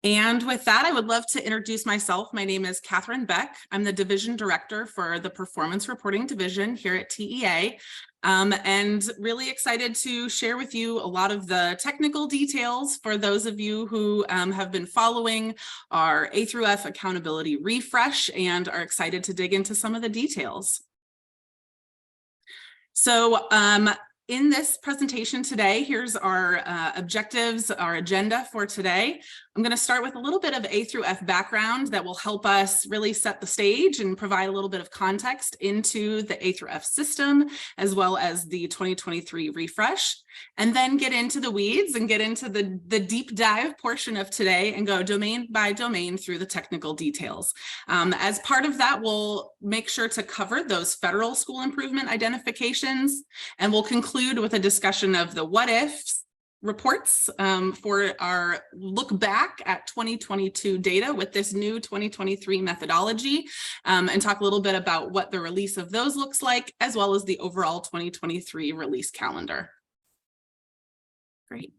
And with that, I would love to introduce myself. My name is Catherine Beck. I'm the Division Director for the Performance Reporting Division here at TEA. And really excited to share with you a lot of the technical details for those of you who have been following our A through F accountability refresh and are excited to dig into some of the details. So in this presentation today, here's our objectives, our agenda for today. I'm going to start with a little bit of A through F background that will help us really set the stage and provide a little bit of context into the A through F system, as well as the 2023 refresh, and then get into the weeds and get into the deep dive portion of today and go domain by domain through the technical details. As part of that, we'll make sure to cover those federal school improvement identifications, and we'll conclude with a discussion of the what ifs reports for our look back at 2022 data with this new 2023 methodology, and talk a little bit about what the release of those looks like, as well as the overall 2023 release calendar. Great.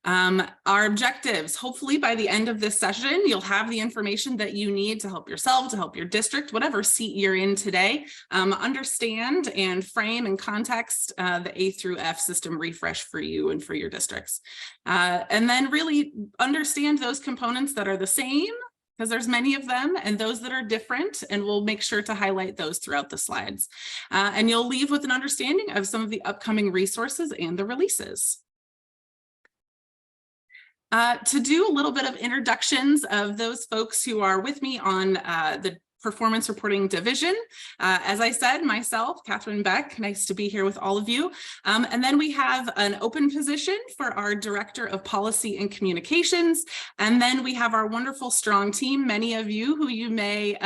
Our objectives, hopefully by the end of this session, you'll have the information that you need to help yourself, to help your district, whatever seat you're in today, understand and frame and context the A through F system refresh for you and for your districts. And then really understand those components that are the same, because there's many of them, and those that are different, and we'll make sure to highlight those throughout the slides. And you'll leave with an understanding of some of the upcoming resources and the releases. To do a little bit of introductions of those folks who are with me on the Performance Reporting Division. As I said, myself, Catherine Beck, nice to be here with all of you. And then we have an open position for our Director of Policy and Communications. And then we have our wonderful, strong team, many of you who you may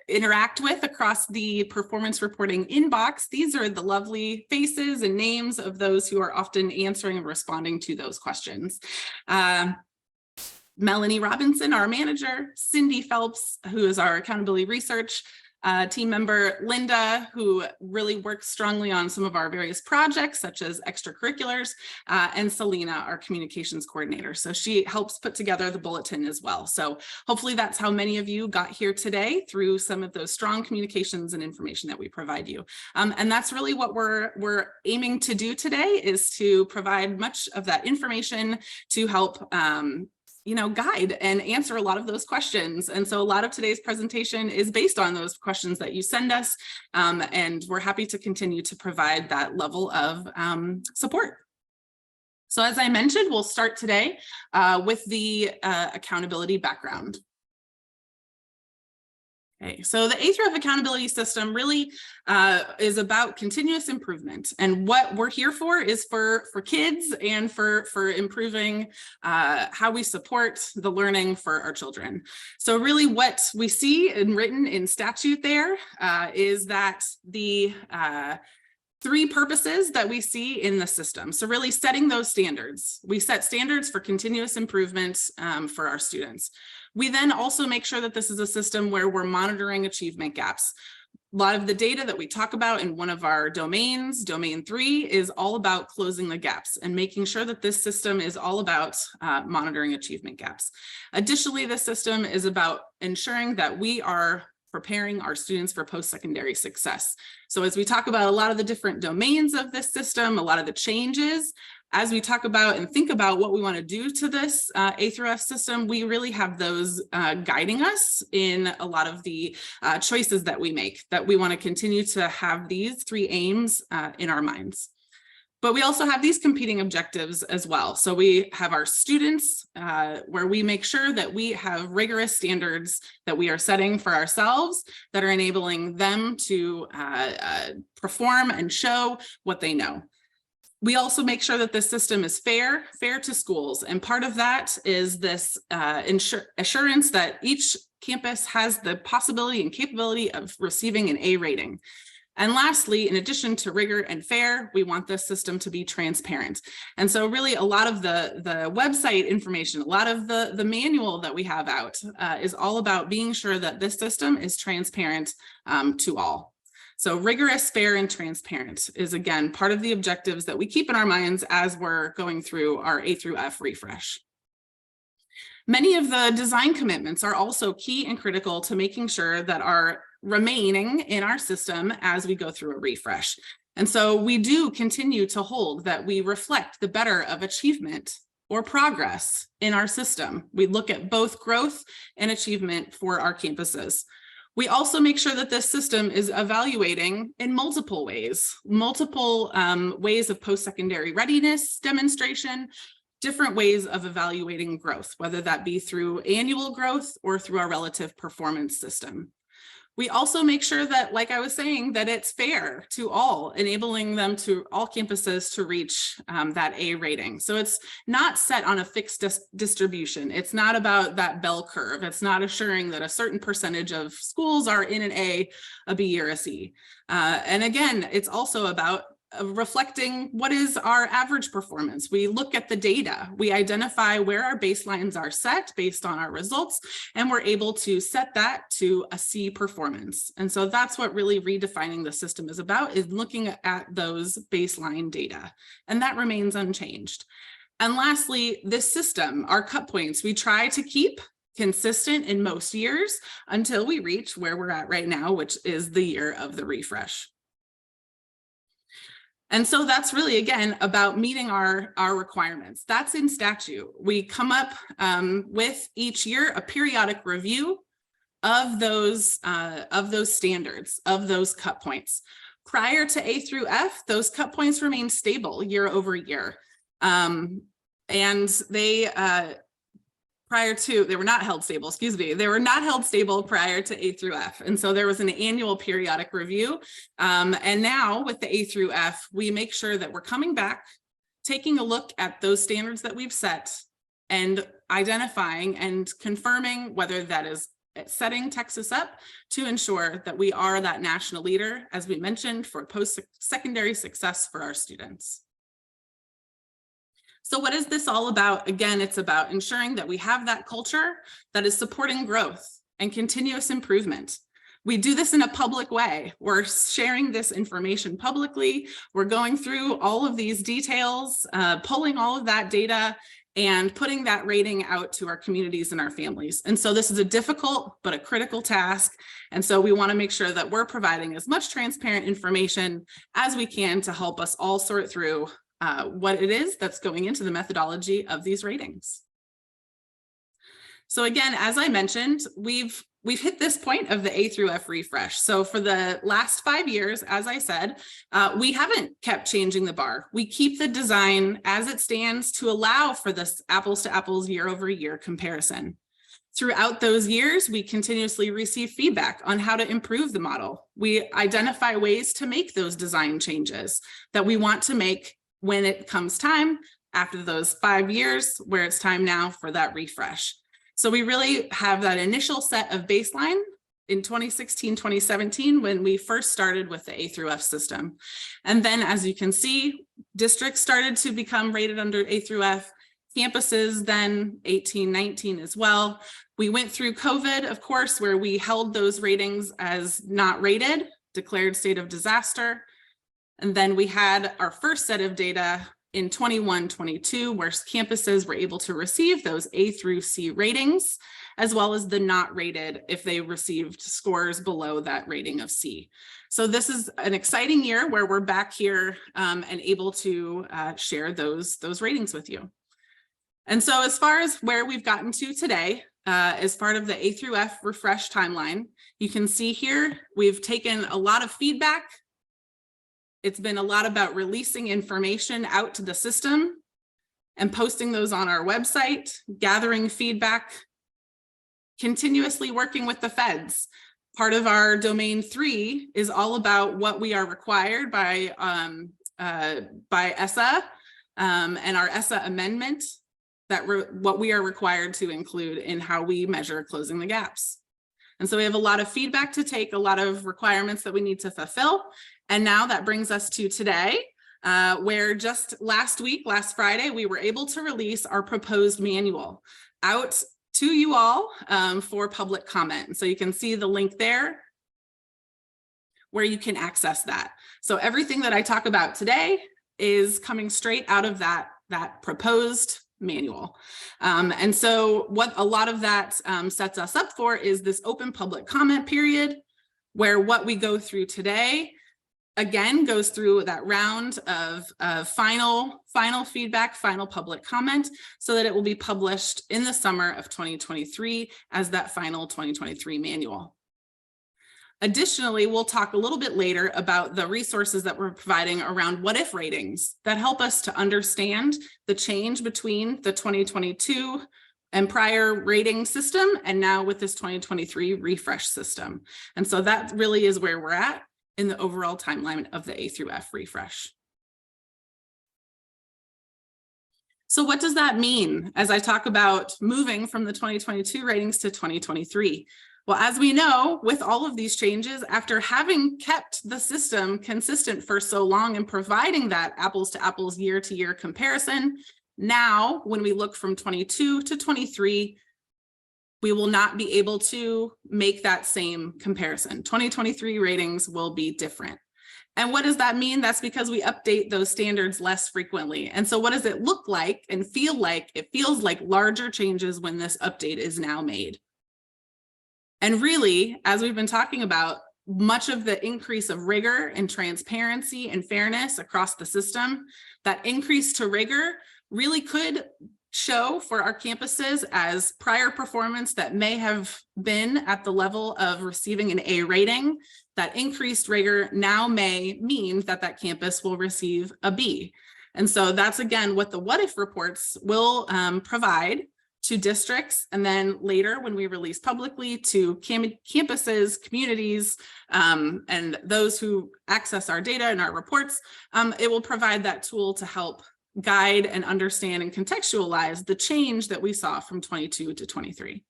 interact with across the performance reporting inbox. These are the lovely faces and names of those who are often answering and responding to those questions. Melanie Robinson, our manager, Cindy Phelps, who is our accountability research team member, Linda, who really works strongly on some of our various projects, such as extracurriculars, and Selena, our communications coordinator. So she helps put together the bulletin as well. So hopefully that's how many of you got here today, through some of those strong communications and information that we provide you. And that's really what we're aiming to do today, is to provide much of that information to help guide and answer a lot of those questions. And so a lot of today's presentation is based on those questions that you send us, and we're happy to continue to provide that level of support. So as I mentioned, we'll start today with the accountability background. Okay, so the A through F accountability system really is about continuous improvement, and what we're here for is for kids and for improving how we support the learning for our children. So really what we see and written in statute there is that the three purposes that we see in the system. So really setting those standards. We set standards for continuous improvement for our students. We then also make sure that this is a system where we're monitoring achievement gaps. A lot of the data that we talk about in one of our domains, domain 3, is all about closing the gaps and making sure that this system is all about monitoring achievement gaps. Additionally, this system is about ensuring that we are preparing our students for post-secondary success. So as we talk about a lot of the different domains of this system, a lot of the changes, as we talk about and think about what we want to do to this A through F system, we really have those guiding us in a lot of the choices that we make, that we want to continue to have these three aims in our minds. But we also have these competing objectives as well. So we have our students, where we make sure that we have rigorous standards that we are setting for ourselves that are enabling them to perform and show what they know. We also make sure that the system is fair to schools. And part of that is this assurance that each campus has the possibility and capability of receiving an A rating. And lastly, in addition to rigor and fair, we want this system to be transparent. And so really a lot of the website information, a lot of the manual that we have out is all about being sure that this system is transparent to all. So rigorous, fair, and transparent is, again, part of the objectives that we keep in our minds as we're going through our A through F refresh. Many of the design commitments are also key and critical to making sure that are remaining in our system as we go through a refresh. And so we do continue to hold that we reflect the better of achievement or progress in our system. We look at both growth and achievement for our campuses. We also make sure that this system is evaluating in multiple ways of post-secondary readiness demonstration, different ways of evaluating growth, whether that be through annual growth or through our relative performance system. We also make sure that, like I was saying, that it's fair to all, enabling them to all campuses to reach that A rating. So it's not set on a fixed distribution. It's not about that bell curve. It's not assuring that a certain percentage of schools are in an A, a B, or a C. And again, it's also about reflecting what is our average performance. We look at the data, we identify where our baselines are set based on our results, and we're able to set that to a C performance. And so that's what really redefining the system is about, is looking at those baseline data, and that remains unchanged. And lastly, this system, our cut points, we try to keep consistent in most years until we reach where we're at right now, which is the year of the refresh. And so that's really, again, about meeting our requirements. That's in statute. We come up with each year a periodic review of those standards, of those cut points. Prior to A through F, those cut points remain stable year over year. And they were not held stable, excuse me. They were not held stable prior to A through F. And so there was an annual periodic review. And now with the A through F, we make sure that we're coming back, taking a look at those standards that we've set and identifying and confirming whether that is setting Texas up to ensure that we are that national leader, as we mentioned, for post-secondary success for our students. So what is this all about? Again, it's about ensuring that we have that culture that is supporting growth and continuous improvement. We do this in a public way. We're sharing this information publicly. We're going through all of these details, pulling all of that data and putting that rating out to our communities and our families. And so this is a difficult but a critical task. And so we want to make sure that we're providing as much transparent information as we can to help us all sort through what it is that's going into the methodology of these ratings. So again, as I mentioned, we've hit this point of the A through F refresh. So for the last 5 years, as I said, we haven't kept changing the bar. We keep the design as it stands to allow for this apples to apples year over year comparison. Throughout those years, we continuously receive feedback on how to improve the model. We identify ways to make those design changes that we want to make when it comes time after those 5 years, where it's time now for that refresh. So we really have that initial set of baseline in 2016, 2017, when we first started with the A through F system. And then, as you can see, districts started to become rated under A through F, campuses then 18, 19 as well. We went through COVID, of course, where we held those ratings as not rated, declared state of disaster. And then we had our first set of data in 21-22, where campuses were able to receive those A through C ratings, as well as the not rated if they received scores below that rating of C. So this is an exciting year where we're back here and able to share those ratings with you. And so as far as where we've gotten to today, as part of the A through F refresh timeline, you can see here, we've taken a lot of feedback. It's been a lot about releasing information out to the system and posting those on our website, gathering feedback, continuously working with the feds. Part of our domain 3 is all about what we are required by ESSA and our ESSA amendment, what we are required to include in how we measure closing the gaps. And so we have a lot of feedback to take, a lot of requirements that we need to fulfill. And now that brings us to today, where just last Friday, we were able to release our proposed manual out to you all for public comment. So you can see the link there where you can access that. So everything that I talk about today is coming straight out of that proposed manual. And so what a lot of that sets us up for is this open public comment period, where what we go through today again goes through that round of final feedback, final public comment, so that it will be published in the summer of 2023 as that final 2023 manual. Additionally, we'll talk a little bit later about the resources that we're providing around what if ratings that help us to understand the change between the 2022 and prior rating system and now with this 2023 refresh system. And so that really is where we're at in the overall timeline of the A through F refresh. So what does that mean as I talk about moving from the 2022 ratings to 2023? Well, as we know, with all of these changes, after having kept the system consistent for so long and providing that apples to apples year-to-year comparison, now when we look from 22 to 23, we will not be able to make that same comparison. 2023 ratings will be different. And what does that mean? That's because we update those standards less frequently. And so what does it look like and feel like? It feels like larger changes when this update is now made. And really, as we've been talking about, much of the increase of rigor and transparency and fairness across the system, that increase to rigor really could show for our campuses as prior performance that may have been at the level of receiving an A rating. That increased rigor now may mean that that campus will receive a B. And so that's again what the what if reports will provide to districts, and then later when we release publicly to campuses, communities, and those who access our data and our reports, it will provide that tool to help guide and understand and contextualize the change that we saw from 22 to 23.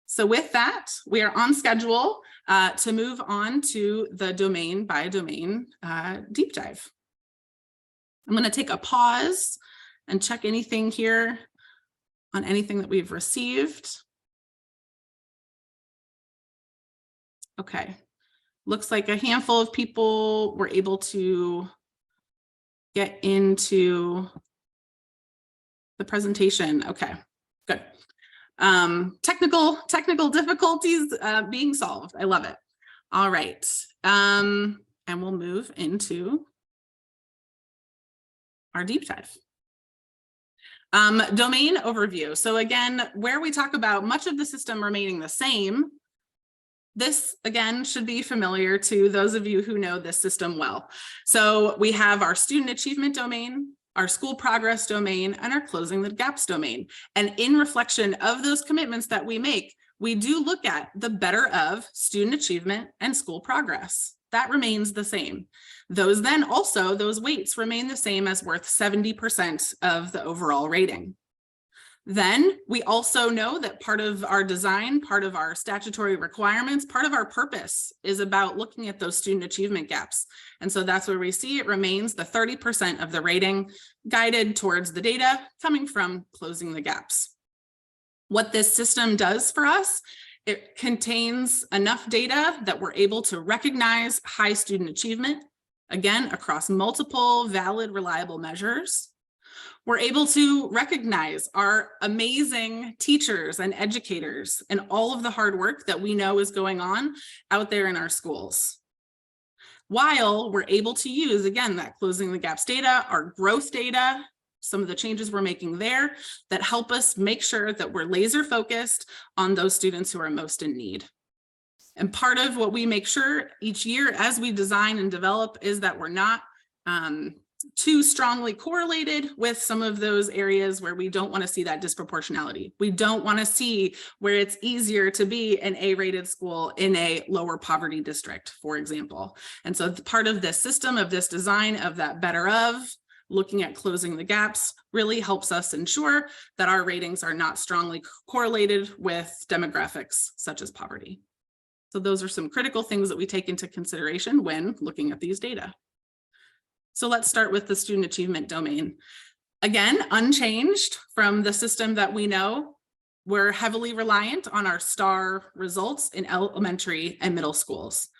So with that, we are on schedule to move on to the domain by domain deep dive. I'm going to take a pause and check anything here on anything that we've received. Okay. Looks like a handful of people were able to get into the presentation. Okay, good. Technical difficulties being solved. I love it. All right. And we'll move into our deep dive. Domain overview. So again, where we talk about much of the system remaining the same, this, again, should be familiar to those of you who know this system well. So we have our student achievement domain, our school progress domain, and our closing the gaps domain. And in reflection of those commitments that we make, we do look at the better of student achievement and school progress. That remains the same. Those then also, those weights remain the same as worth 70% of the overall rating. Then we also know that part of our design, part of our statutory requirements, part of our purpose is about looking at those student achievement gaps. And so that's where we see it remains the 30% of the rating guided towards the data coming from closing the gaps. What this system does for us, it contains enough data that we're able to recognize high student achievement, again, across multiple valid, reliable measures. We're able to recognize our amazing teachers and educators and all of the hard work that we know is going on out there in our schools. While we're able to use, again, that closing the gaps data, our growth data, some of the changes we're making there that help us make sure that we're laser focused on those students who are most in need. And part of what we make sure each year as we design and develop is that we're not too strongly correlated with some of those areas where we don't want to see that disproportionality. We don't want to see where it's easier to be an A-rated school in a lower poverty district, for example. And so part of this system, of this design, of that better of, looking at closing the gaps really helps us ensure that our ratings are not strongly correlated with demographics such as poverty. So those are some critical things that we take into consideration when looking at these data. So let's start with the student achievement domain. Again, unchanged from the system that we know. We're heavily reliant on our STAR results in elementary and middle schools.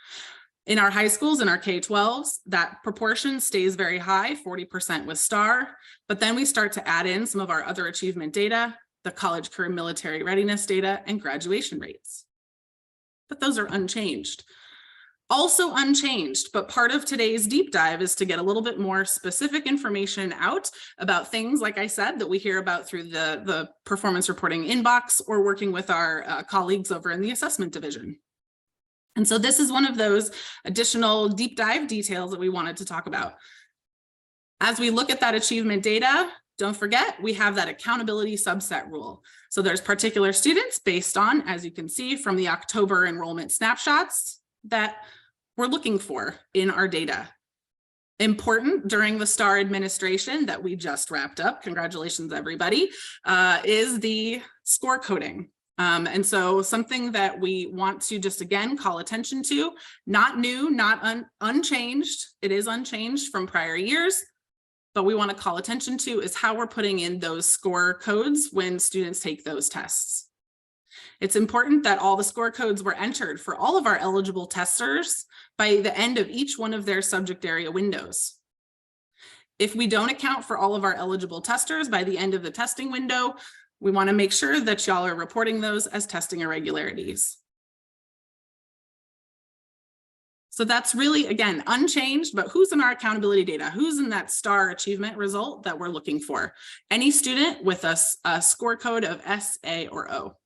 In our high schools, in our K-12s, that proportion stays very high, 40% with STAR, but then we start to add in some of our other achievement data, the college career military readiness data, and graduation rates. But those are unchanged. Also unchanged, but part of today's deep dive is to get a little bit more specific information out about things, like I said, that we hear about through the performance reporting inbox or working with our colleagues over in the assessment division. And so this is one of those additional deep dive details that we wanted to talk about. As we look at that achievement data, don't forget, we have that accountability subset rule. So there's particular students based on, as you can see from the October enrollment snapshots, that we're looking for in our data. Important during the STAR administration that we just wrapped up, congratulations everybody, is the score coding. And so something that we want to just again call attention to, not new, not unchanged, it is unchanged from prior years, but we want to call attention to is how we're putting in those score codes when students take those tests. It's important that all the score codes were entered for all of our eligible testers by the end of each one of their subject area windows. If we don't account for all of our eligible testers by the end of the testing window, we want to make sure that y'all are reporting those as testing irregularities. So that's really, again, unchanged, but who's in our accountability data? Who's in that STAR achievement result that we're looking for? Any student with a score code of S, A, or O.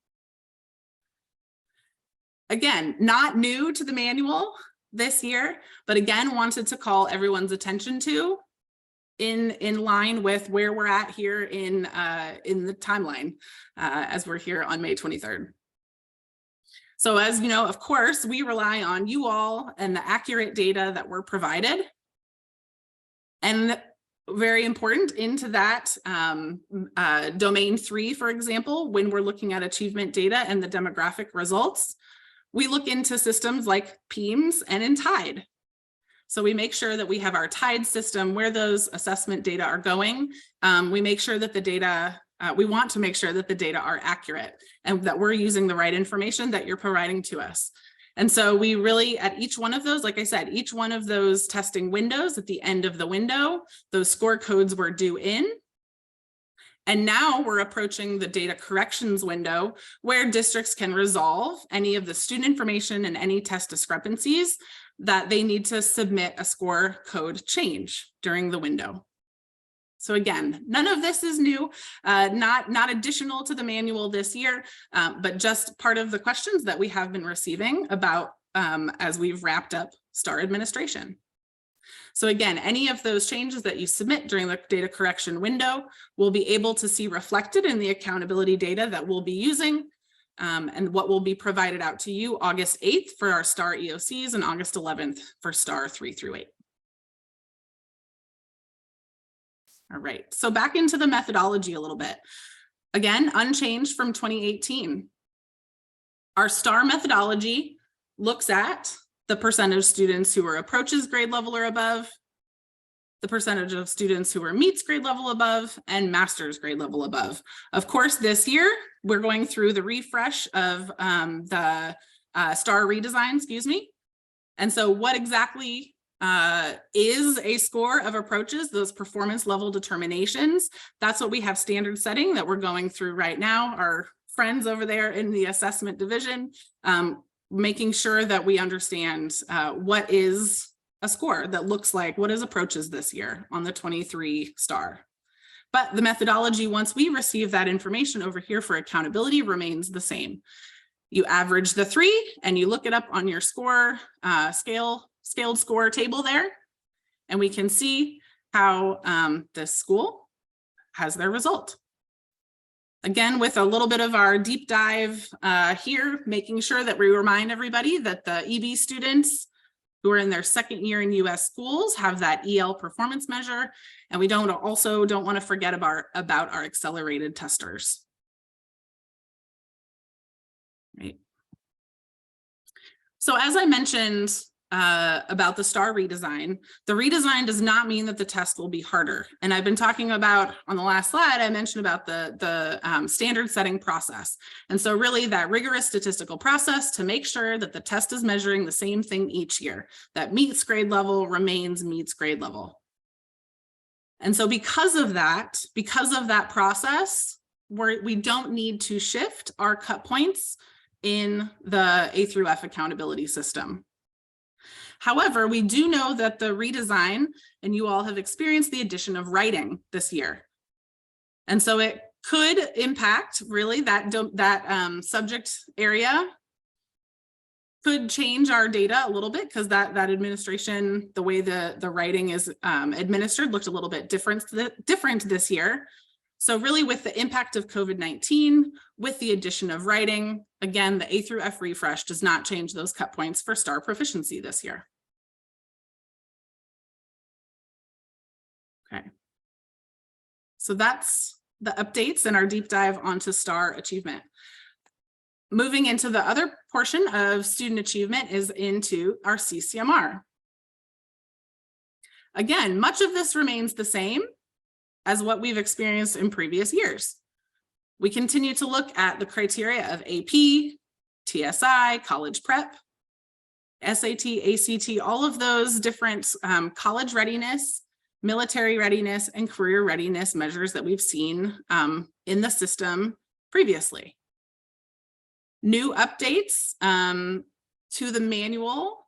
Again, not new to the manual this year, but again, wanted to call everyone's attention to in line with where we're at here in the timeline as we're here on May 23rd. So as you know, of course, we rely on you all and the accurate data that we're provided. And very important into that domain 3, for example, when we're looking at achievement data and the demographic results, we look into systems like PEAMS and in TIDE. So we make sure that we have our TIDE system where those assessment data are going. We make sure that the data, we want to make sure that the data are accurate and that we're using the right information that you're providing to us. And so we really, at each one of those, like I said, each one of those testing windows at the end of the window, those score codes were due in. And now we're approaching the data corrections window where districts can resolve any of the student information and any test discrepancies that they need to submit a score code change during the window. So again, none of this is new, not additional to the manual this year, but just part of the questions that we have been receiving about as we've wrapped up STAR administration. So again, any of those changes that you submit during the data correction window will be able to see reflected in the accountability data that we'll be using and what will be provided out to you August 8th for our STAR EOCs and August 11th for STAR 3 through 8. All right, so back into the methodology a little bit. Again, unchanged from 2018. Our STAR methodology looks at the percentage of students who are approaches grade level or above, the percentage of students who are meets grade level above, and master's grade level above. Of course, this year, we're going through the refresh of the STAR redesign, excuse me. And so what exactly is a score of approaches, those performance level determinations? That's what we have standard setting that we're going through right now. Our friends over there in the assessment division, making sure that we understand what is a score that looks like, what is approaches this year on the 23 STAR. But the methodology, once we receive that information over here for accountability, remains the same. You average the 3 and you look it up on your score scaled score table there, and we can see how this school has their result. Again, with a little bit of our deep dive here, making sure that we remind everybody that the EB students who are in their second year in US schools have that EL performance measure, and we don't want to forget about our accelerated testers. Right. So as I mentioned about the STAR redesign. The redesign does not mean that the test will be harder. And I've been talking about, on the last slide, I mentioned about the standard setting process. And so really that rigorous statistical process to make sure that the test is measuring the same thing each year, that meets grade level remains meets grade level. And so because of that process, we don't need to shift our cut points in the A through F accountability system. However, we do know that the redesign, and you all have experienced the addition of writing this year. And so it could impact really that subject area, could change our data a little bit because that administration, the way the writing is administered looked a little bit different this year. So really with the impact of COVID-19, with the addition of writing, again, the A through F refresh does not change those cut points for STAR proficiency this year. Okay. So that's the updates and our deep dive onto STAR achievement. Moving into the other portion of student achievement is into our CCMR. Again, much of this remains the same as what we've experienced in previous years. We continue to look at the criteria of AP, TSI, college prep, SAT, ACT, all of those different college readiness, military readiness, and career readiness measures that we've seen in the system previously. New updates to the manual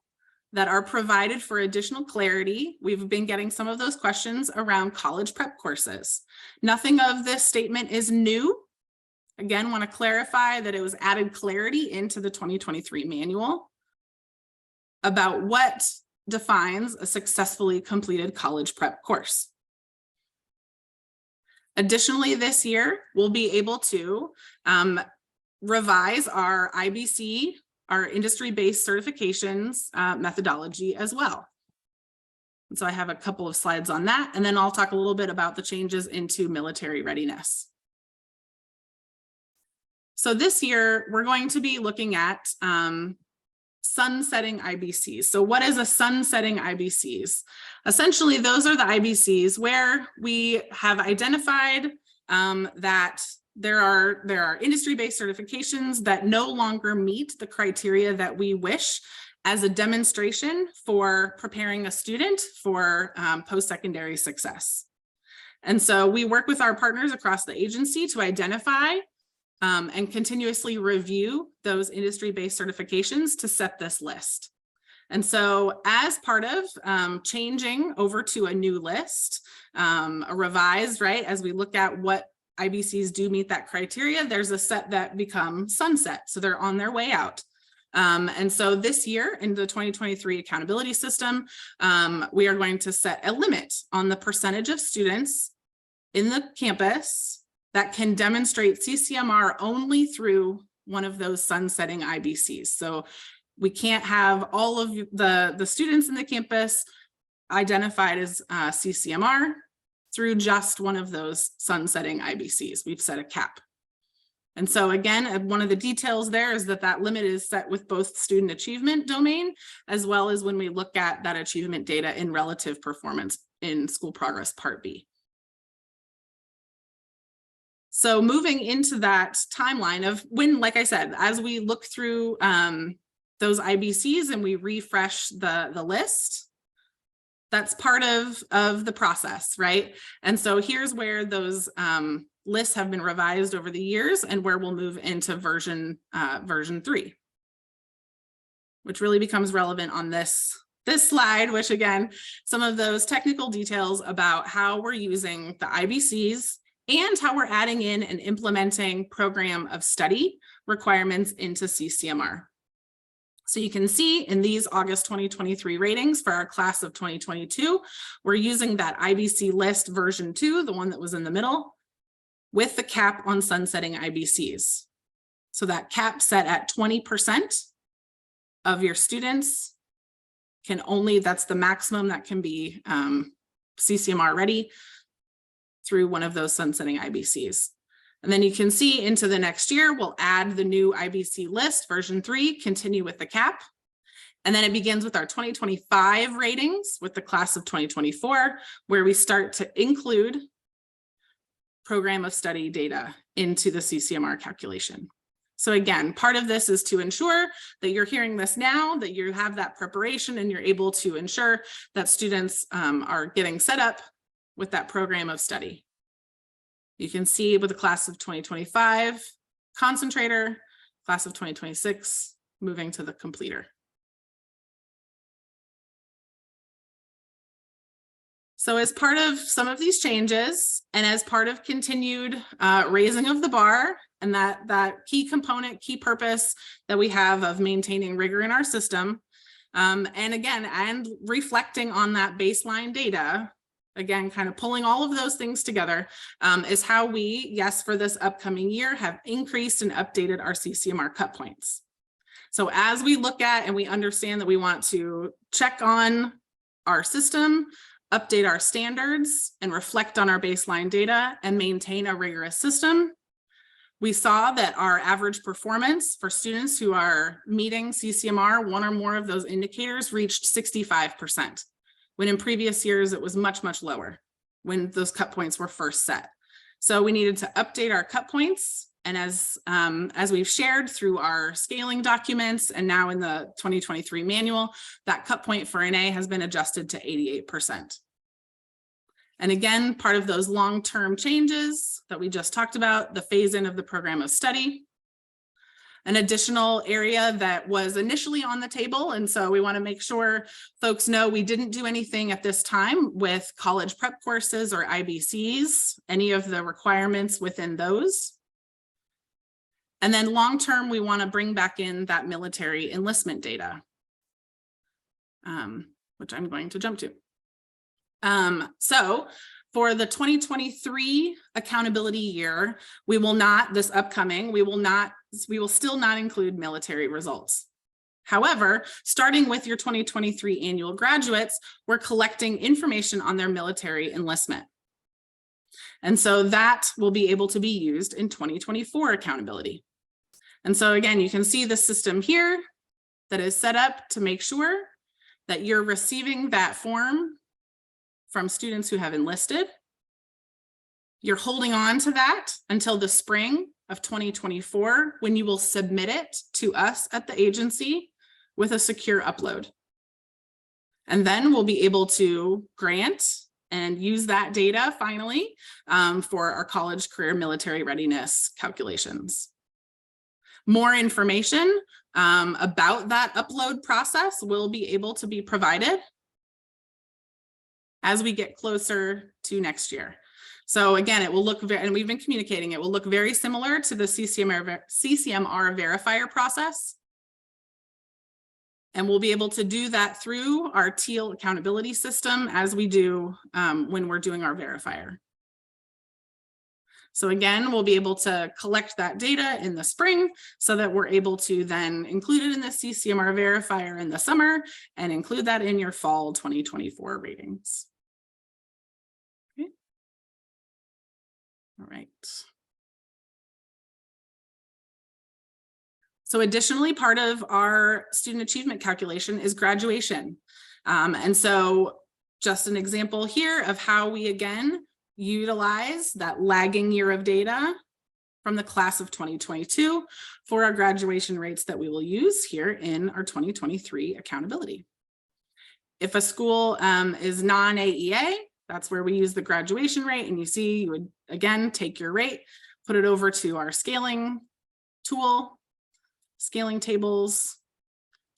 that are provided for additional clarity. We've been getting some of those questions around college prep courses. Nothing of this statement is new. Again, want to clarify that it was added clarity into the 2023 manual about what defines a successfully completed college prep course. Additionally, this year, we'll be able to revise our IBC, our industry-based certifications methodology as well. And so I have a couple of slides on that, and then I'll talk a little bit about the changes into military readiness. So this year, we're going to be looking at sunsetting IBCs. So what is a sunsetting IBCs? Essentially, those are the IBCs where we have identified that there are industry-based certifications that no longer meet the criteria that we wish as a demonstration for preparing a student for post-secondary success. And so we work with our partners across the agency to identify and continuously review those industry-based certifications to set this list. And so as part of changing over to a new list, a revised, right, as we look at what IBCs do meet that criteria, there's a set that become sunset. So they're on their way out. And so this year in the 2023 accountability system, we are going to set a limit on the percentage of students in the campus that can demonstrate CCMR only through one of those sunsetting IBCs. So we can't have all of the students in the campus identified as CCMR through just one of those sunsetting IBCs. We've set a cap. And so again, one of the details there is that that limit is set with both student achievement domain, as well as when we look at that achievement data in relative performance in school progress part B. So moving into that timeline of when, like I said, as we look through those IBCs and we refresh the list, that's part of the process, right? And so here's where those lists have been revised over the years and where we'll move into version 3, which really becomes relevant on this slide, which again, some of those technical details about how we're using the IBCs and how we're adding in and implementing program of study requirements into CCMR. So you can see in these August 2023 ratings for our class of 2022, we're using that IBC list version 2, the one that was in the middle, with the cap on sunsetting IBCs. So that cap set at 20% of your students can only, that's the maximum that can be CCMR ready through one of those sunsetting IBCs. And then you can see into the next year, we'll add the new IBC list, version 3, continue with the cap. And then it begins with our 2025 ratings with the class of 2024, where we start to include program of study data into the CCMR calculation. So again, part of this is to ensure that you're hearing this now, that you have that preparation and you're able to ensure that students are getting set up with that program of study. You can see with the class of 2025 concentrator, class of 2026 moving to the completer. So as part of some of these changes and as part of continued raising of the bar and that key component, key purpose that we have of maintaining rigor in our system, and again, and reflecting on that baseline data, again, kind of pulling all of those things together, is how we, yes, for this upcoming year, have increased and updated our CCMR cut points. So as we look at and we understand that we want to check on our system, update our standards, and reflect on our baseline data and maintain a rigorous system, we saw that our average performance for students who are meeting CCMR, one or more of those indicators, reached 65%, when in previous years it was much, much lower when those cut points were first set. So we needed to update our cut points. And as we've shared through our scaling documents and now in the 2023 manual, that cut point for an A has been adjusted to 88%. And again, part of those long-term changes that we just talked about, the phase-in of the program of study. An additional area that was initially on the table, and so we want to make sure folks know we didn't do anything at this time with college prep courses or IBCs, any of the requirements within those. And then long-term, we want to bring back in that military enlistment data, which I'm going to jump to. So for the 2023 accountability year, we will not, this upcoming, we will still not include military results. However, starting with your 2023 annual graduates, we're collecting information on their military enlistment. And so that will be able to be used in 2024 accountability. And so again, you can see the system here that is set up to make sure that you're receiving that form from students who have enlisted. You're holding on to that until the spring of 2024, when you will submit it to us at the agency with a secure upload. And then we'll be able to grant and use that data finally for our college career military readiness calculations. More information about that upload process will be able to be provided as we get closer to next year. So again, it will look very, and we've been communicating, it will look very similar to the CCMR verifier process. And we'll be able to do that through our TEAL accountability system as we do when we're doing our verifier. So again, we'll be able to collect that data in the spring so that we're able to then include it in the CCMR verifier in the summer and include that in your fall 2024 ratings. Okay. All right. So additionally, part of our student achievement calculation is graduation. And so just an example here of how we again utilize that lagging year of data from the class of 2022 for our graduation rates that we will use here in our 2023 accountability. If a school is non-AEA, that's where we use the graduation rate, and you see you would again take your rate, put it over to our scaling tool, scaling tables,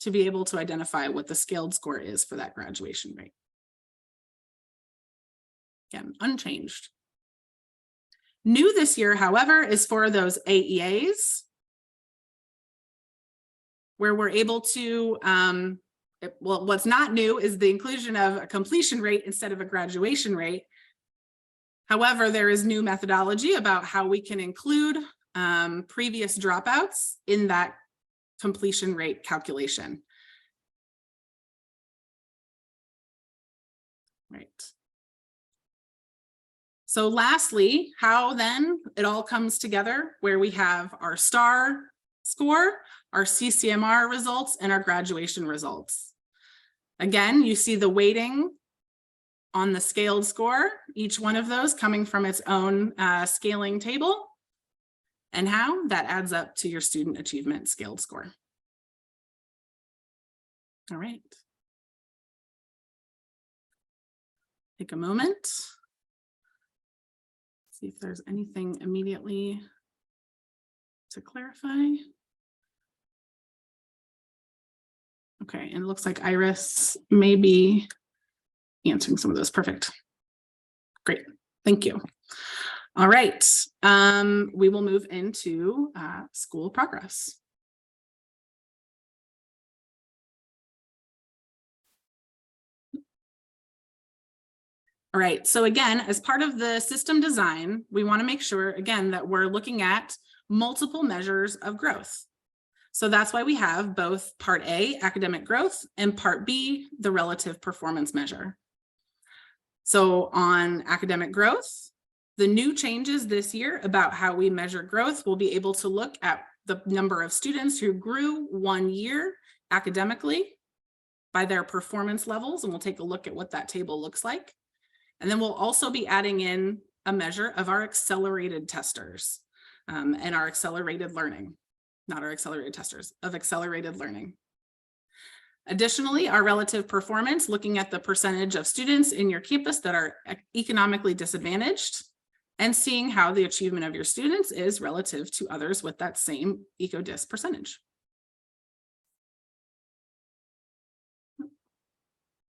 to be able to identify what the scaled score is for that graduation rate. Again, unchanged. New this year, however, is for those AEAs, where we're able to, well, what's not new is the inclusion of a completion rate instead of a graduation rate. However, there is new methodology about how we can include previous dropouts in that completion rate calculation. Right. So lastly, how then it all comes together, where we have our STAR score, our CCMR results, and our graduation results. Again, you see the weighting on the scaled score, each one of those coming from its own scaling table, and how that adds up to your student achievement scaled score. All right. Take a moment. See if there's anything immediately to clarify. Okay, and it looks like Iris may be answering some of those. Perfect. Great, thank you. All right, we will move into school progress. All right, so again, as part of the system design, we want to make sure, again, that we're looking at multiple measures of growth. So that's why we have both Part A, academic growth, and Part B, the relative performance measure. So on academic growth, the new changes this year about how we measure growth, we'll be able to look at the number of students who grew 1 year academically by their performance levels, and we'll take a look at what that table looks like. And then we'll also be adding in a measure of our accelerated testers and our accelerated learning. Not our accelerated testers, of accelerated learning. Additionally, our relative performance, looking at the percentage of students in your campus that are economically disadvantaged and seeing how the achievement of your students is relative to others with that same eco-dis percentage. Here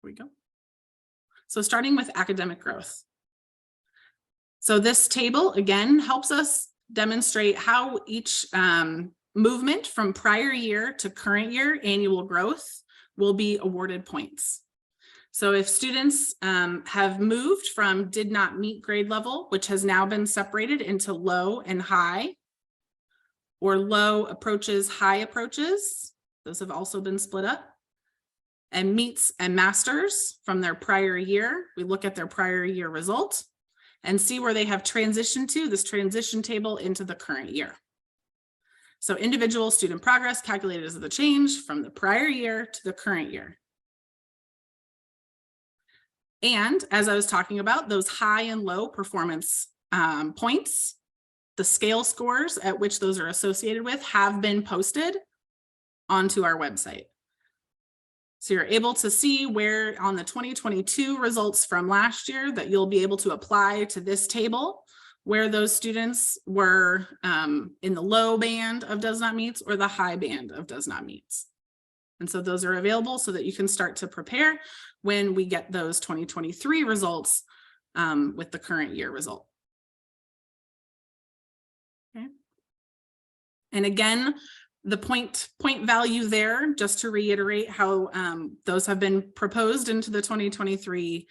we go. So starting with academic growth. So this table, again, helps us demonstrate how each movement from prior year to current year annual growth will be awarded points. So if students have moved from did not meet grade level, which has now been separated into low and high, or low approaches, high approaches, those have also been split up, and meets and masters from their prior year, we look at their prior year result and see where they have transitioned to this transition table into the current year. So individual student progress calculated as the change from the prior year to the current year. And as I was talking about, those high and low performance points, the scale scores at which those are associated with have been posted onto our website. So you're able to see where on the 2022 results from last year that you'll be able to apply to this table, where those students were in the low band of does not meets or the high band of does not meets. And so those are available so that you can start to prepare when we get those 2023 results with the current year result. Okay. And again, the point value there, just to reiterate how those have been proposed into the 2023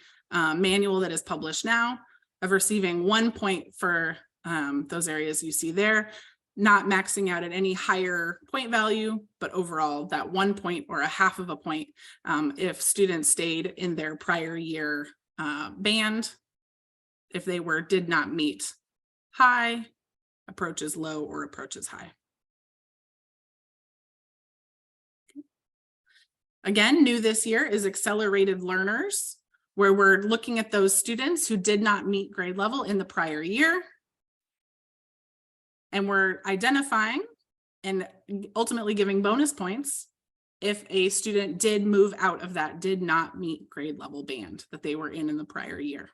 manual that is published now, of receiving 1 point for those areas you see there, not maxing out at any higher point value, but overall that 1 point or a half of a point if students stayed in their prior year band, if they did not meet high, approaches low, or approaches high. Again, new this year is accelerated learners, where we're looking at those students who did not meet grade level in the prior year. And we're identifying and ultimately giving bonus points if a student did move out of that did not meet grade level band that they were in the prior year.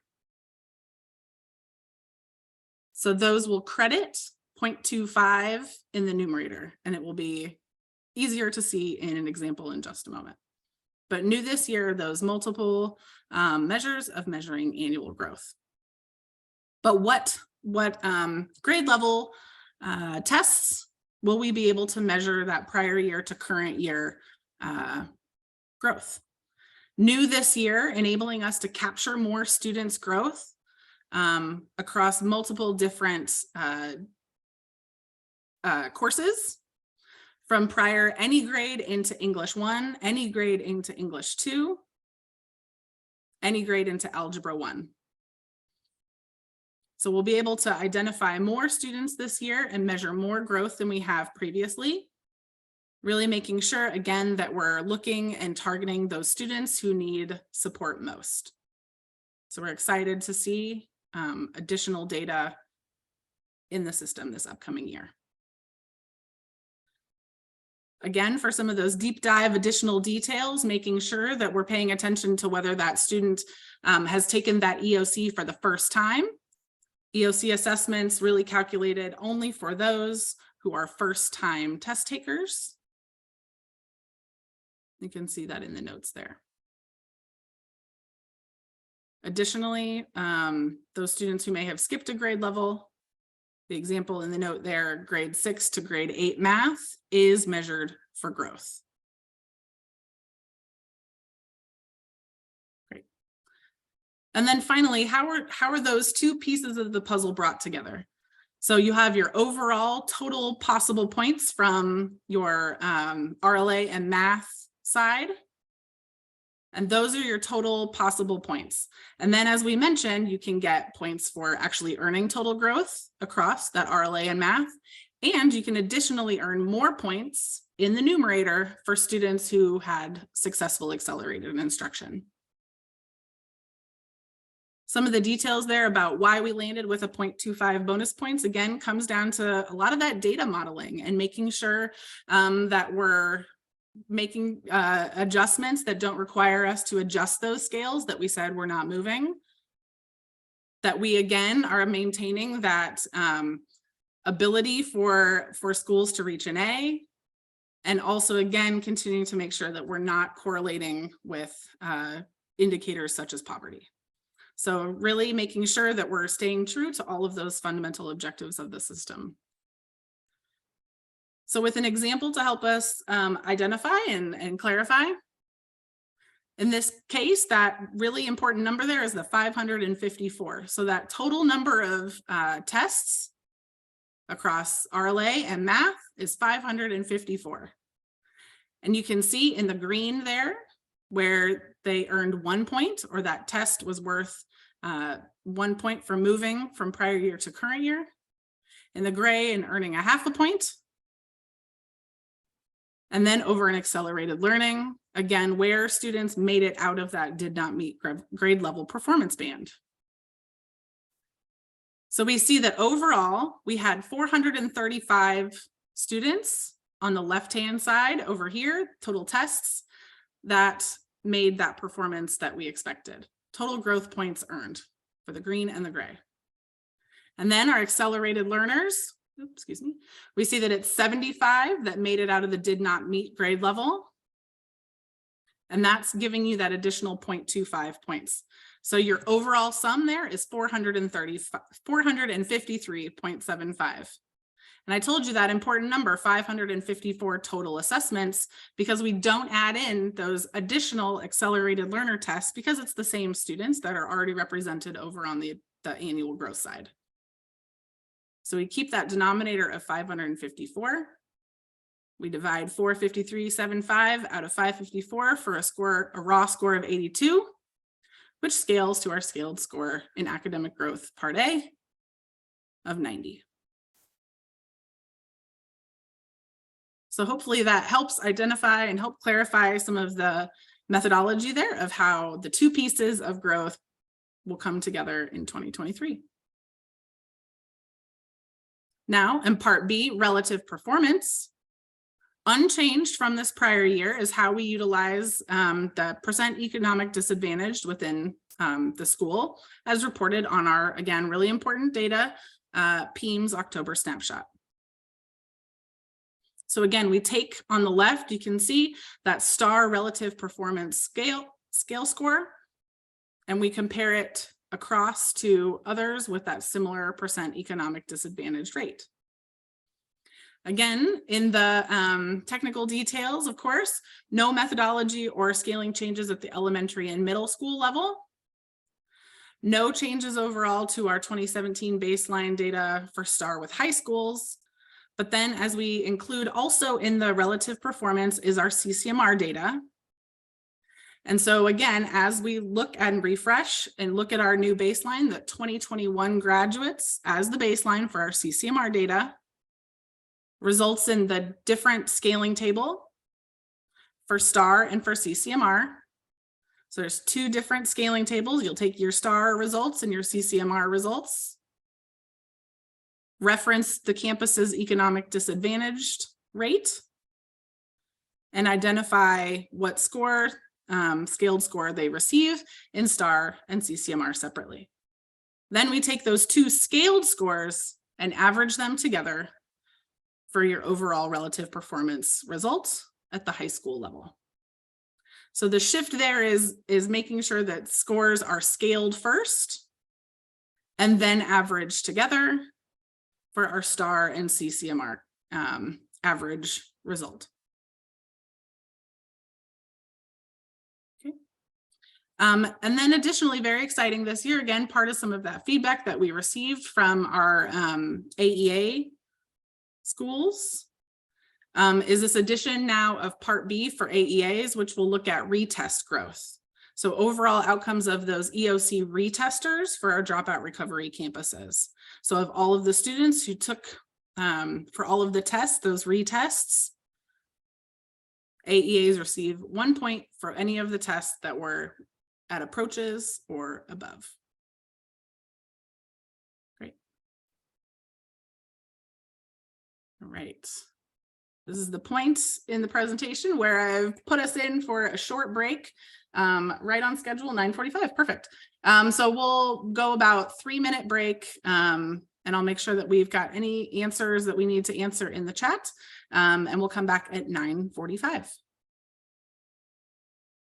So those will credit 0.25 in the numerator, and it will be easier to see in an example in just a moment. But new this year, those multiple measures of measuring annual growth. But what grade level tests will we be able to measure that prior year to current year growth? New this year, enabling us to capture more students' growth across multiple different courses, from prior any grade into English 1, any grade into English 2, any grade into Algebra 1. So we'll be able to identify more students this year and measure more growth than we have previously Really making sure, again, that we're looking and targeting those students who need support most. So we're excited to see additional data in the system this upcoming year. Again, for some of those deep dive additional details, making sure that we're paying attention to whether that student has taken that EOC for the first time. EOC assessments really calculated only for those who are first-time test takers. You can see that in the notes there. Additionally, those students who may have skipped a grade level, the example in the note there, grade 6 to grade 8 math is measured for growth. Great. And then finally, how are those two pieces of the puzzle brought together? So you have your overall total possible points from your RLA and math side. And those are your total possible points. And then, as we mentioned, you can get points for actually earning total growth across that RLA and math. And you can additionally earn more points in the numerator for students who had successful accelerated instruction. Some of the details there about why we landed with a 0.25 bonus points, again, comes down to a lot of that data modeling and making sure that we're making adjustments that don't require us to adjust those scales that we said we're not moving, that we again are maintaining that ability for schools to reach an A, and also again continuing to make sure that we're not correlating with indicators such as poverty. So really making sure that we're staying true to all of those fundamental objectives of the system. So with an example to help us identify and clarify, in this case, that really important number there is the 554. So that total number of tests across RLA and math is 554. And you can see in the green there where they earned 1 point, or that test was worth 1 point for moving from prior year to current year. In the gray, and earning a half a point. And then over in accelerated learning, again, where students made it out of that did not meet grade level performance band. So we see that overall, we had 435 students on the left-hand side over here, total tests, that made that performance that we expected. Total growth points earned for the green and the gray. And then our accelerated learners, excuse me, we see that it's 75 that made it out of the did not meet grade level. And that's giving you that additional 0.25 points. So your overall sum there is 453.75. And I told you that important number, 554 total assessments, because we don't add in those additional accelerated learner tests because it's the same students that are already represented over on the annual growth side. So we keep that denominator of 554. We divide 453.75 out of 554 for a raw score of 82, which scales to our scaled score in academic growth part A of 90. So hopefully that helps identify and help clarify some of the methodology there of how the two pieces of growth will come together in 2023. Now, in part B, relative performance, unchanged from this prior year is how we utilize the percent economic disadvantaged within the school, as reported on our, again, really important data, PEAMS October snapshot. So again, we take on the left, you can see that star relative performance scale score, and we compare it across to others with that similar percent economic disadvantage rate. Again, in the technical details, of course, no methodology or scaling changes at the elementary and middle school level. No changes overall to our 2017 baseline data for STAR with high schools. But then as we include also in the relative performance is our CCMR data. And so again, as we look and refresh and look at our new baseline, the 2021 graduates as the baseline for our CCMR data, results in the different scaling table for STAR and for CCMR. So there's two different scaling tables. You'll take your STAR results and your CCMR results. Reference the campus's economic disadvantaged rate and identify what score, scaled score they receive in STAR and CCMR separately. Then we take those two scaled scores and average them together for your overall relative performance results at the high school level. So the shift there is making sure that scores are scaled first and then averaged together for our STAR and CCMR average result. Okay. And then additionally, very exciting this year, again, part of some of that feedback that we received from our AEA schools is this addition now of Part B for AEAs, which will look at retest growth. So overall outcomes of those EOC retesters for our dropout recovery campuses. So of all of the students who took for all of the tests, those retests, AEAs receive 1 point for any of the tests that were at approaches or above. Great. All right. This is the point in the presentation where I've put us in for a short break, right on schedule, 9:45, perfect. So we'll go about 3-minute break, and I'll make sure that we've got any answers that we need to answer in the chat, and we'll come back at 9:45.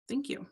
Thank you.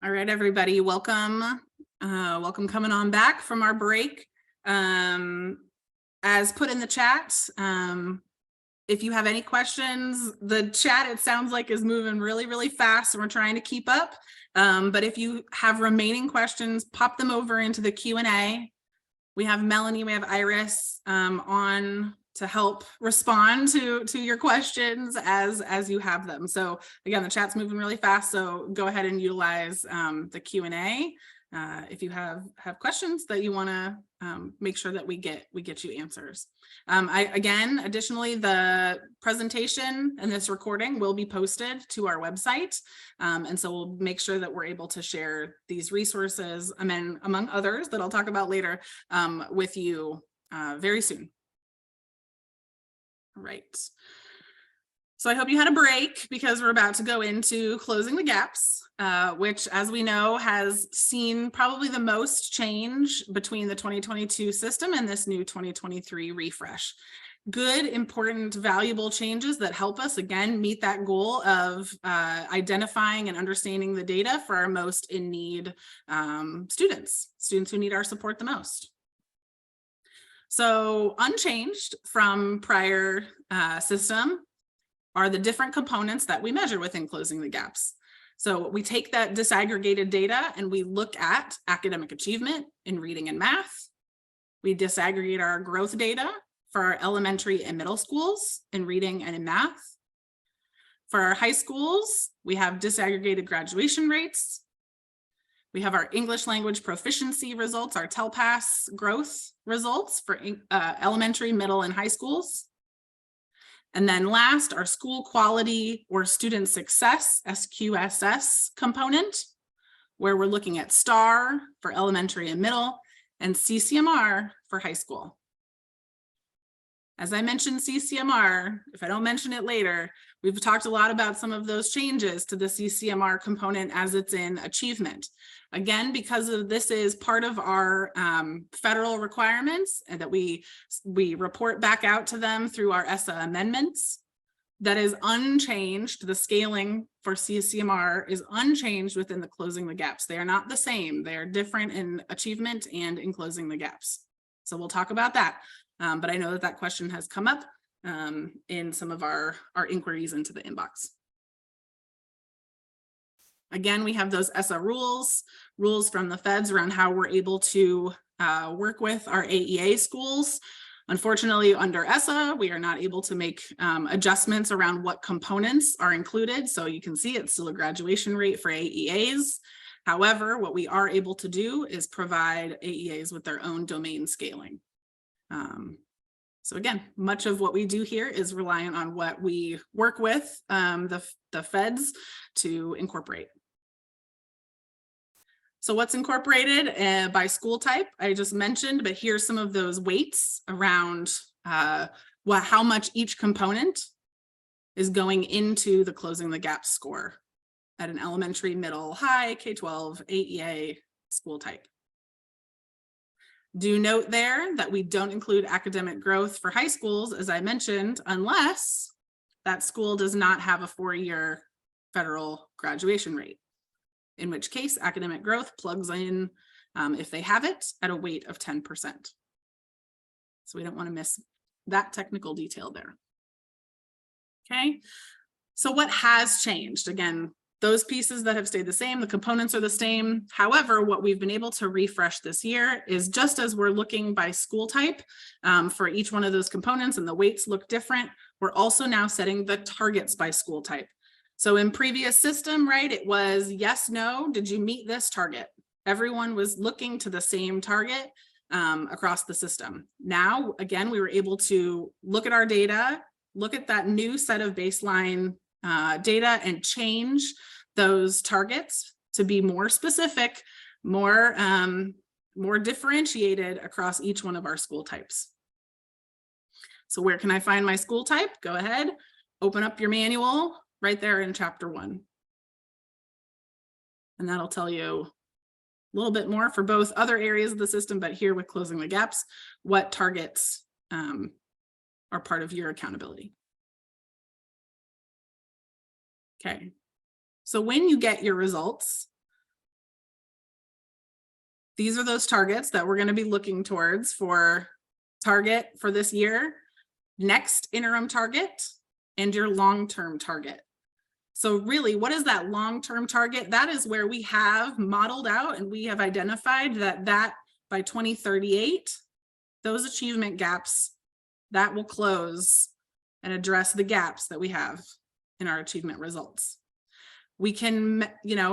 All right, everybody, welcome. Welcome coming on back from our break. As put in the chat, If you have any questions, the chat, it sounds like, is moving really, really fast, and we're trying to keep up. But if you have remaining questions, pop them over into the Q&A. We have Melanie, we have Iris on to help respond to your questions as you have them. So again, the chat's moving really fast, so go ahead and utilize the Q&A if you have questions that you want to make sure that we get you answers. Additionally, the presentation and this recording will be posted to our website, and so we'll make sure that we're able to share these resources, among others that I'll talk about later, with you very soon. All right. So I hope you had a break, because we're about to go into closing the gaps, which, as we know, has seen probably the most change between the 2022 system and this new 2023 refresh. Good, important, valuable changes that help us, again, meet that goal of identifying and understanding the data for our most in need students who need our support the most. So unchanged from prior system are the different components that we measure within closing the gaps. So we take that disaggregated data and we look at academic achievement in reading and math. We disaggregate our growth data for our elementary and middle schools in reading and in math. For our high schools, we have disaggregated graduation rates. We have our English language proficiency results, our TELPAS growth results for elementary, middle, and high schools. And then last, our school quality or student success, SQSS component, where we're looking at STAR for elementary and middle, and CCMR for high school. As I mentioned CCMR, if I don't mention it later, we've talked a lot about some of those changes to the CCMR component as it's in achievement. Again, because of this is part of our federal requirements, and that we report back out to them through our ESSA amendments, that is unchanged. The scaling for CCMR is unchanged within the closing the gaps. They are not the same. They are different in achievement and in closing the gaps. So we'll talk about that. But I know that question has come up in some of our inquiries into the inbox. Again, we have those ESSA rules from the feds around how we're able to work with our AEA schools. Unfortunately, under ESSA, we are not able to make adjustments around what components are included. So you can see it's still a graduation rate for AEAs. However, what we are able to do is provide AEAs with their own domain scaling. So again, much of what we do here is reliant on what we work with the feds to incorporate. So what's incorporated by school type, I just mentioned, but here's some of those weights around how much each component is going into the closing the gap score at an elementary, middle, high, K-12, AEA school type. Do note there that we don't include academic growth for high schools, as I mentioned, unless that school does not have a 4-year federal graduation rate, in which case academic growth plugs in, if they have it, at a weight of 10%. So we don't want to miss that technical detail there. Okay, so what has changed? Again, those pieces that have stayed the same, the components are the same. However, what we've been able to refresh this year is, just as we're looking by school type for each one of those components, and the weights look different, we're also now setting the targets by school type. So in previous system, right, it was yes, no, did you meet this target? Everyone was looking to the same target across the system. Now, again, we were able to look at our data, look at that new set of baseline data, and change those targets to be more specific, more differentiated across each one of our school types. So where can I find my school type? Go ahead, open up your manual right there in chapter 1. And that'll tell you a little bit more for both other areas of the system, but here with closing the gaps, what targets are part of your accountability. Okay, so when you get your results, these are those targets that we're going to be looking towards for target for this year. next interim target, and your long-term target. So really, what is that long-term target? That is where we have modeled out and we have identified that by 2038, those achievement gaps that will close and address the gaps that we have in our achievement results. We can,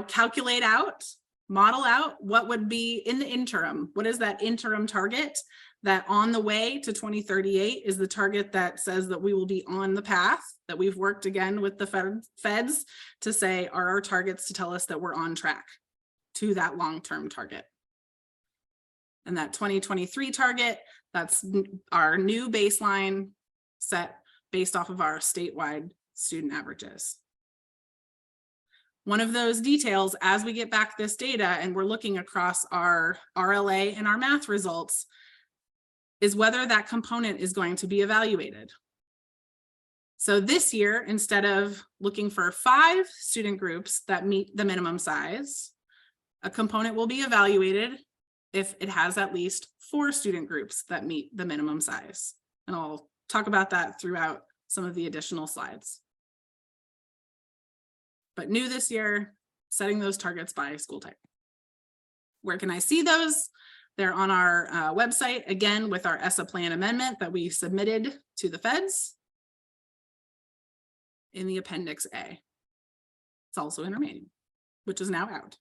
calculate out, model out what would be in the interim. What is that interim target? That on the way to 2038 is the target that says that we will be on the path, that we've worked again with the feds to say, are our targets to tell us that we're on track to that long-term target. And that 2023 target, that's our new baseline set based off of our statewide student averages. One of those details, as we get back this data and we're looking across our RLA and our math results, is whether that component is going to be evaluated. So this year, instead of looking for 5 student groups that meet the minimum size, a component will be evaluated if it has at least 4 student groups that meet the minimum size. And I'll talk about that throughout some of the additional slides. But new this year, setting those targets by school type. Where can I see those? They're on our website, again, with our ESSA plan amendment that we submitted to the feds in the Appendix A. It's also in remaining, which is now out,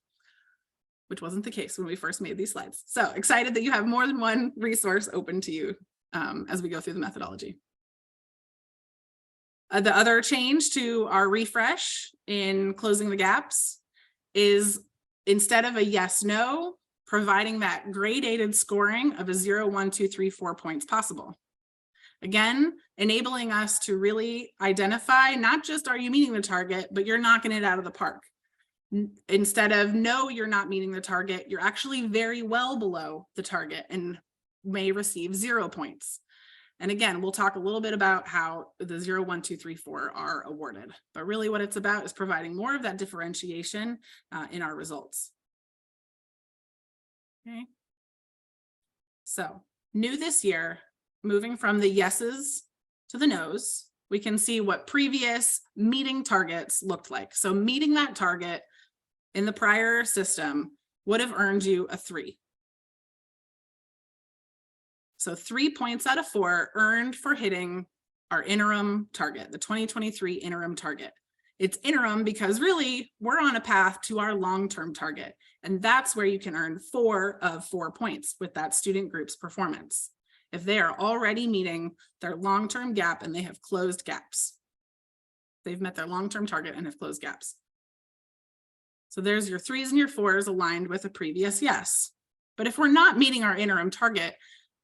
which wasn't the case when we first made these slides. So excited that you have more than one resource open to you as we go through the methodology. The other change to our refresh in closing the gaps is, instead of a yes, no, providing that grade-aided scoring of a 0, 1, 2, 3, 4 points possible. Again, enabling us to really identify, not just are you meeting the target, but you're knocking it out of the park. Instead of no, you're not meeting the target, you're actually very well below the target and may receive 0 points. And again, we'll talk a little bit about how the 0, 1, 2, 3, 4 are awarded. But really what it's about is providing more of that differentiation in our results. Okay. So new this year, moving from the yeses to the nos, we can see what previous meeting targets looked like. So meeting that target in the prior system would have earned you a 3. So 3 points out of 4 earned for hitting our interim target, the 2023 interim target. It's interim because really we're on a path to our long-term target. And that's where you can earn 4 of 4 points with that student group's performance, if they are already meeting their long-term gap and they have closed gaps. They've met their long-term target and have closed gaps. So there's your 3s and your 4s aligned with a previous yes. But if we're not meeting our interim target,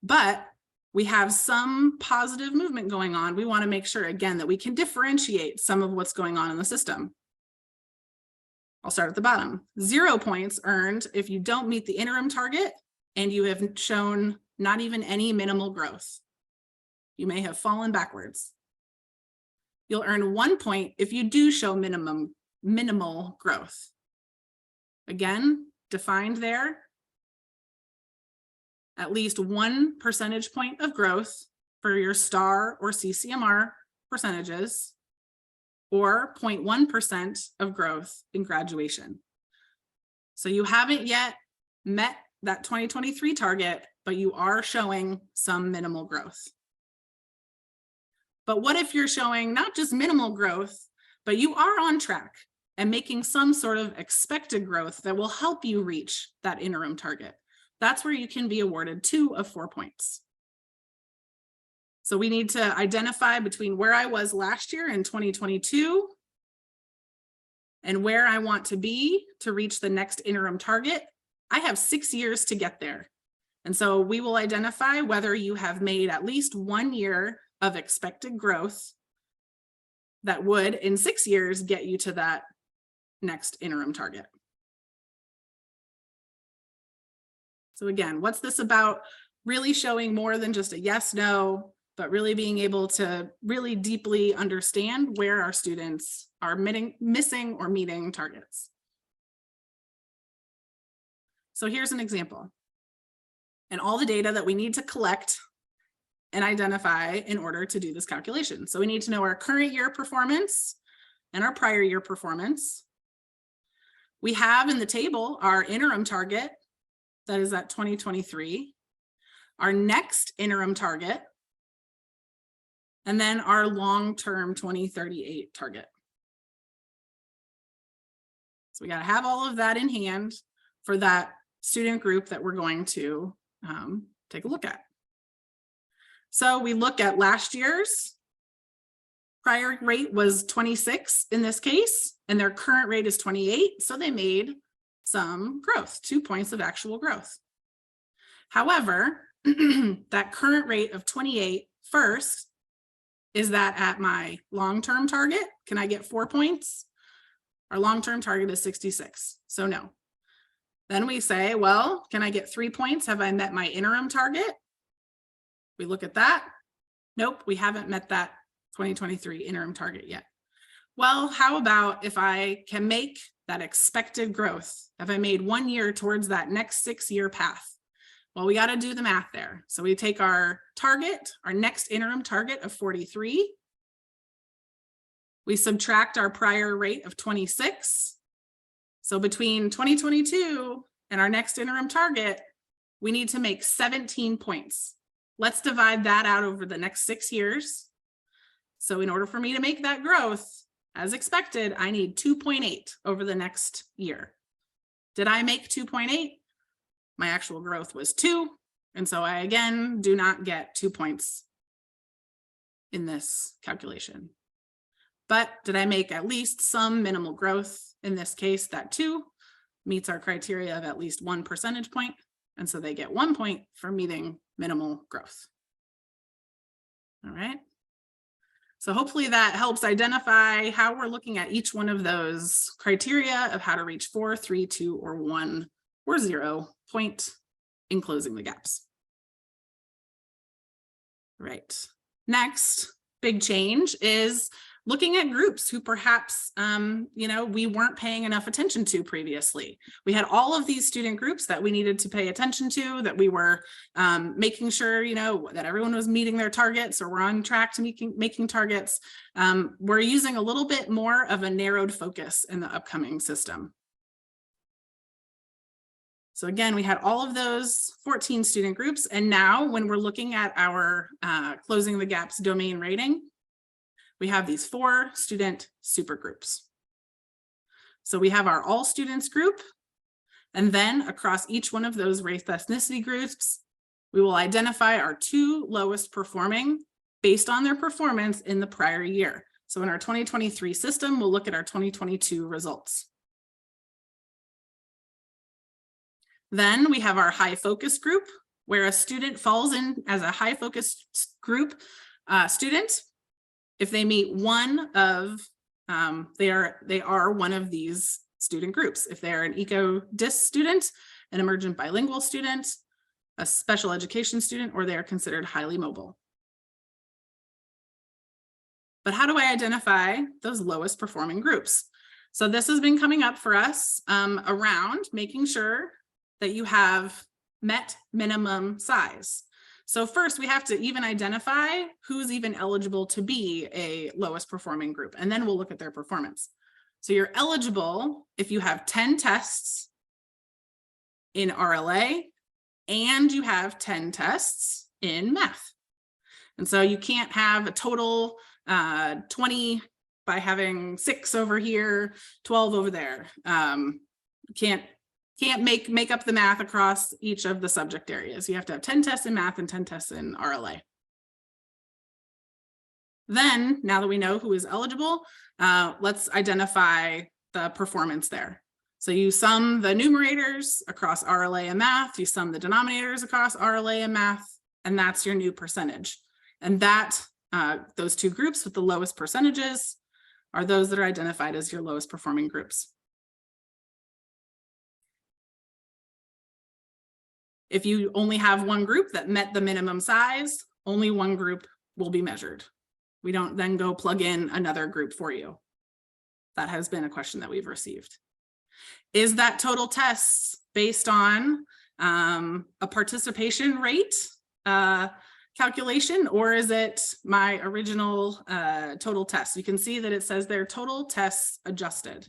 but we have some positive movement going on, we want to make sure, again, that we can differentiate some of what's going on in the system. I'll start at the bottom. 0 points earned if you don't meet the interim target and you have shown not even any minimal growth. You may have fallen backwards. You'll earn 1 point if you do show minimal growth. Again, defined there. At least 1 percentage point of growth for your STAR or CCMR percentages, or 0.1% of growth in graduation. So you haven't yet met that 2023 target, but you are showing some minimal growth. But what if you're showing not just minimal growth, but you are on track and making some sort of expected growth that will help you reach that interim target? That's where you can be awarded 2 of 4 points. So we need to identify between where I was last year in 2022 and where I want to be to reach the next interim target. I have 6 years to get there. And so we will identify whether you have made at least 1 year of expected growth that would, in 6 years, get you to that next interim target. So again, what's this about? Really showing more than just a yes, no, but really being able to really deeply understand where our students are missing or meeting targets. So here's an example. And all the data that we need to collect and identify in order to do this calculation. So we need to know our current year performance and our prior year performance. We have in the table our interim target, that is at 2023, our next interim target, and then our long-term 2038 target. So we got to have all of that in hand for that student group that we're going to take a look at. So we look at last year's prior rate was 26 in this case, and their current rate is 28. So they made some growth, 2 points of actual growth. However, that current rate of 28 first, is that at my long-term target? Can I get 4 points? Our long-term target is 66, so no. Then we say, well, can I get 3 points? Have I met my interim target? We look at that. Nope, we haven't met that 2023 interim target yet. Well, how about if I can make that expected growth? Have I made 1 year towards that next 6-year path? Well, we got to do the math there. So we take our target, our next interim target of 43. We subtract our prior rate of 26. So between 2022 and our next interim target, we need to make 17 points. Let's divide that out over the next 6 years. So in order for me to make that growth, as expected, I need 2.8 over the next year. Did I make 2.8? My actual growth was 2. And so I, again, do not get 2 points in this calculation. But did I make at least some minimal growth? In this case, that 2 meets our criteria of at least 1 percentage point. And so they get 1 point for meeting minimal growth. All right. So hopefully that helps identify how we're looking at each one of those criteria of how to reach 4, 3, 2, or 1 or 0 point in closing the gaps. Right. Next big change is looking at groups who perhaps, we weren't paying enough attention to previously. We had all of these student groups that we needed to pay attention to, that we were making sure, that everyone was meeting their targets or we're on track to making targets. We're using a little bit more of a narrowed focus in the upcoming system. So again, we had all of those 14 student groups. And now when we're looking at our closing the gaps domain rating, we have these 4 student supergroups. So we have our all students group, and then across each one of those race ethnicity groups, we will identify our 2 lowest performing based on their performance in the prior year. So in our 2023 system, we'll look at our 2022 results. Then we have our high focus group, where a student falls in as a high focus group student if they meet one of, they are one of these student groups. If they're an eco-dis student, an emergent bilingual student, a special education student, or they are considered highly mobile. But how do I identify those lowest performing groups? So this has been coming up for us around making sure that you have met minimum size. So first we have to even identify who's even eligible to be a lowest performing group, and then we'll look at their performance. So you're eligible if you have 10 tests in RLA and you have 10 tests in math. And so you can't have a total 20 by having 6 over here, 12 over there. Can't make up the math across each of the subject areas. You have to have 10 tests in math and 10 tests in RLA. Then, now that we know who is eligible, let's identify the performance there. So you sum the numerators across RLA and math, you sum the denominators across RLA and math, and that's your new percentage. And that those 2 groups with the lowest percentages are those that are identified as your lowest performing groups. If you only have one group that met the minimum size, only one group will be measured. We don't then go plug in another group for you. That has been a question that we've received. Is that total tests based on a participation rate calculation, or is it my original total test? You can see that it says their total tests adjusted.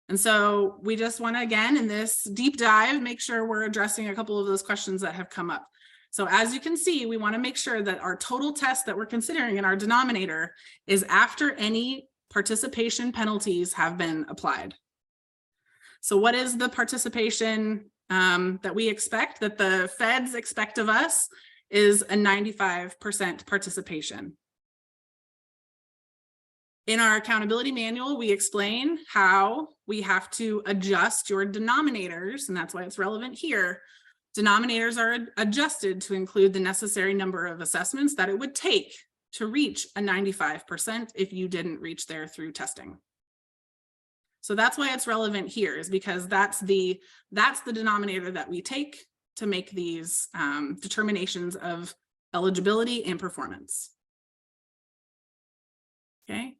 And so we just want to, again, in this deep dive, make sure we're addressing a couple of those questions that have come up. So as you can see, we want to make sure that our total test that we're considering in our denominator is after any participation penalties have been applied. So what is the participation that we expect, that the feds expect of us, is a 95% participation. In our accountability manual, we explain how we have to adjust your denominators, and that's why it's relevant here. Denominators are adjusted to include the necessary number of assessments that it would take to reach a 95% if you didn't reach there through testing. So that's why it's relevant here, is because that's the denominator that we take to make these determinations of eligibility and performance. Okay.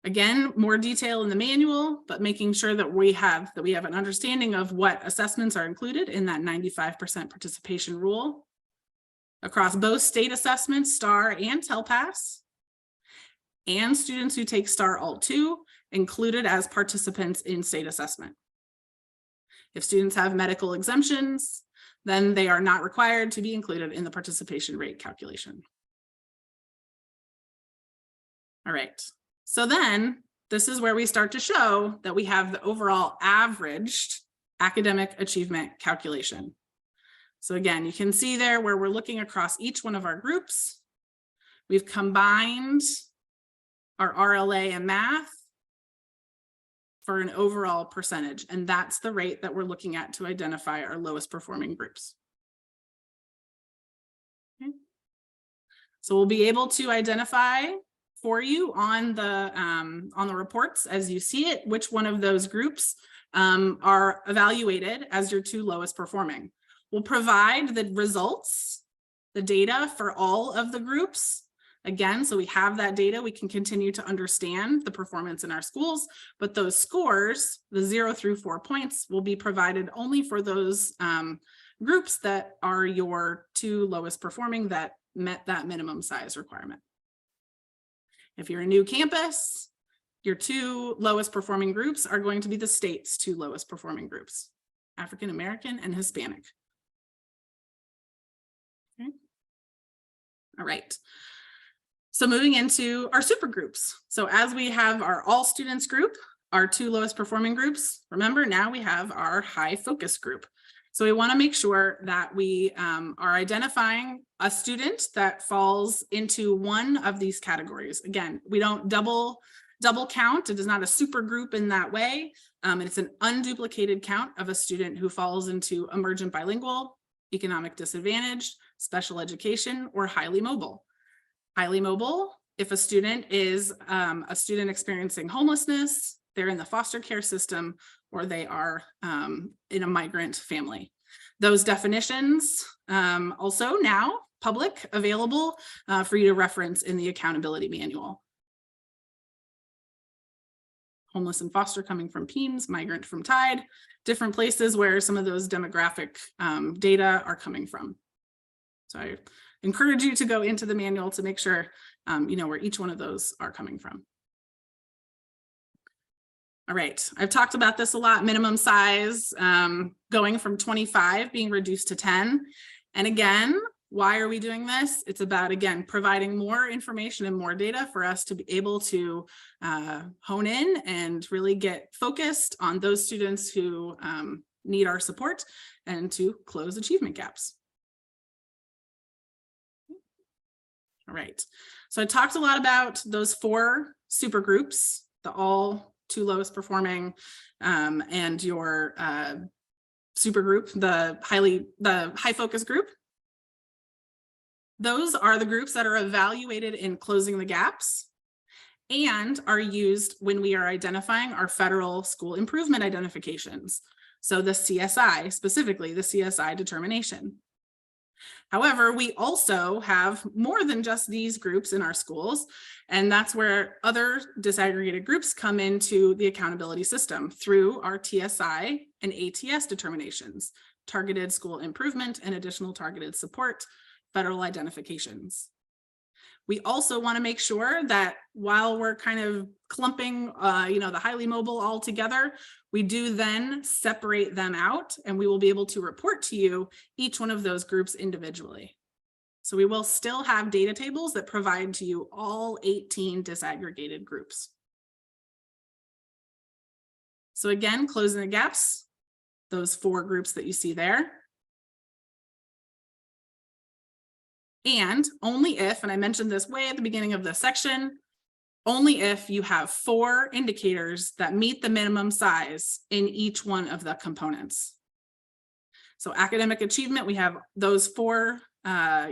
Again, more detail in the manual, but making sure that we have an understanding of what assessments are included in that 95% participation rule across both state assessments, STAR and TELPAS, and students who take STAR Alt 2 included as participants in state assessment. If students have medical exemptions, then they are not required to be included in the participation rate calculation. All right. So then this is where we start to show that we have the overall averaged academic achievement calculation. So again, you can see there where we're looking across each one of our groups. We've combined our RLA and math for an overall percentage, and that's the rate that we're looking at to identify our lowest performing groups. Okay. So we'll be able to identify for you on the reports as you see it, which one of those groups are evaluated as your two lowest performing. We'll provide the results, the data for all of the groups. Again, so we have that data, we can continue to understand the performance in our schools, but those scores, the 0 through 4 points, will be provided only for those groups that are your two lowest performing that met that minimum size requirement. If you're a new campus, your two lowest performing groups are going to be the state's two lowest performing groups, African American and Hispanic. Okay. All right. So moving into our super groups. So as we have our all students group, our two lowest performing groups, remember now we have our high focus group. So we want to make sure that we are identifying a student that falls into one of these categories. Again, we don't double count. It is not a super group in that way. It's an unduplicated count of a student who falls into emergent bilingual, economic disadvantaged, special education, or highly mobile. Highly mobile, if a student is a student experiencing homelessness, they're in the foster care system, or they are in a migrant family. Those definitions also now public, available for you to reference in the accountability manual. Homeless and foster coming from PEAMS, migrant from TIDE, different places where some of those demographic data are coming from. So I encourage you to go into the manual to make sure you know where each one of those are coming from. All right, I've talked about this a lot, minimum size going from 25 being reduced to 10. And again, why are we doing this? It's about, again, providing more information and more data for us to be able to hone in and really get focused on those students who need our support and to close achievement gaps. All right, so I talked a lot about those 4 super groups, the all two lowest performing and your super group, the high focus group. Those are the groups that are evaluated in closing the gaps and are used when we are identifying our federal school improvement identifications. So the CSI, specifically the CSI determination. However, we also have more than just these groups in our schools, and that's where other disaggregated groups come into the accountability system through our TSI and ATS determinations, targeted school improvement and additional targeted support, federal identifications. We also want to make sure that while we're kind of clumping, the highly mobile all together, we do then separate them out, and we will be able to report to you each one of those groups individually. So we will still have data tables that provide to you all 18 disaggregated groups. So again, closing the gaps, those 4 groups that you see there. And only if, and I mentioned this way at the beginning of this section, only if you have 4 indicators that meet the minimum size in each one of the components. So academic achievement, we have those 4,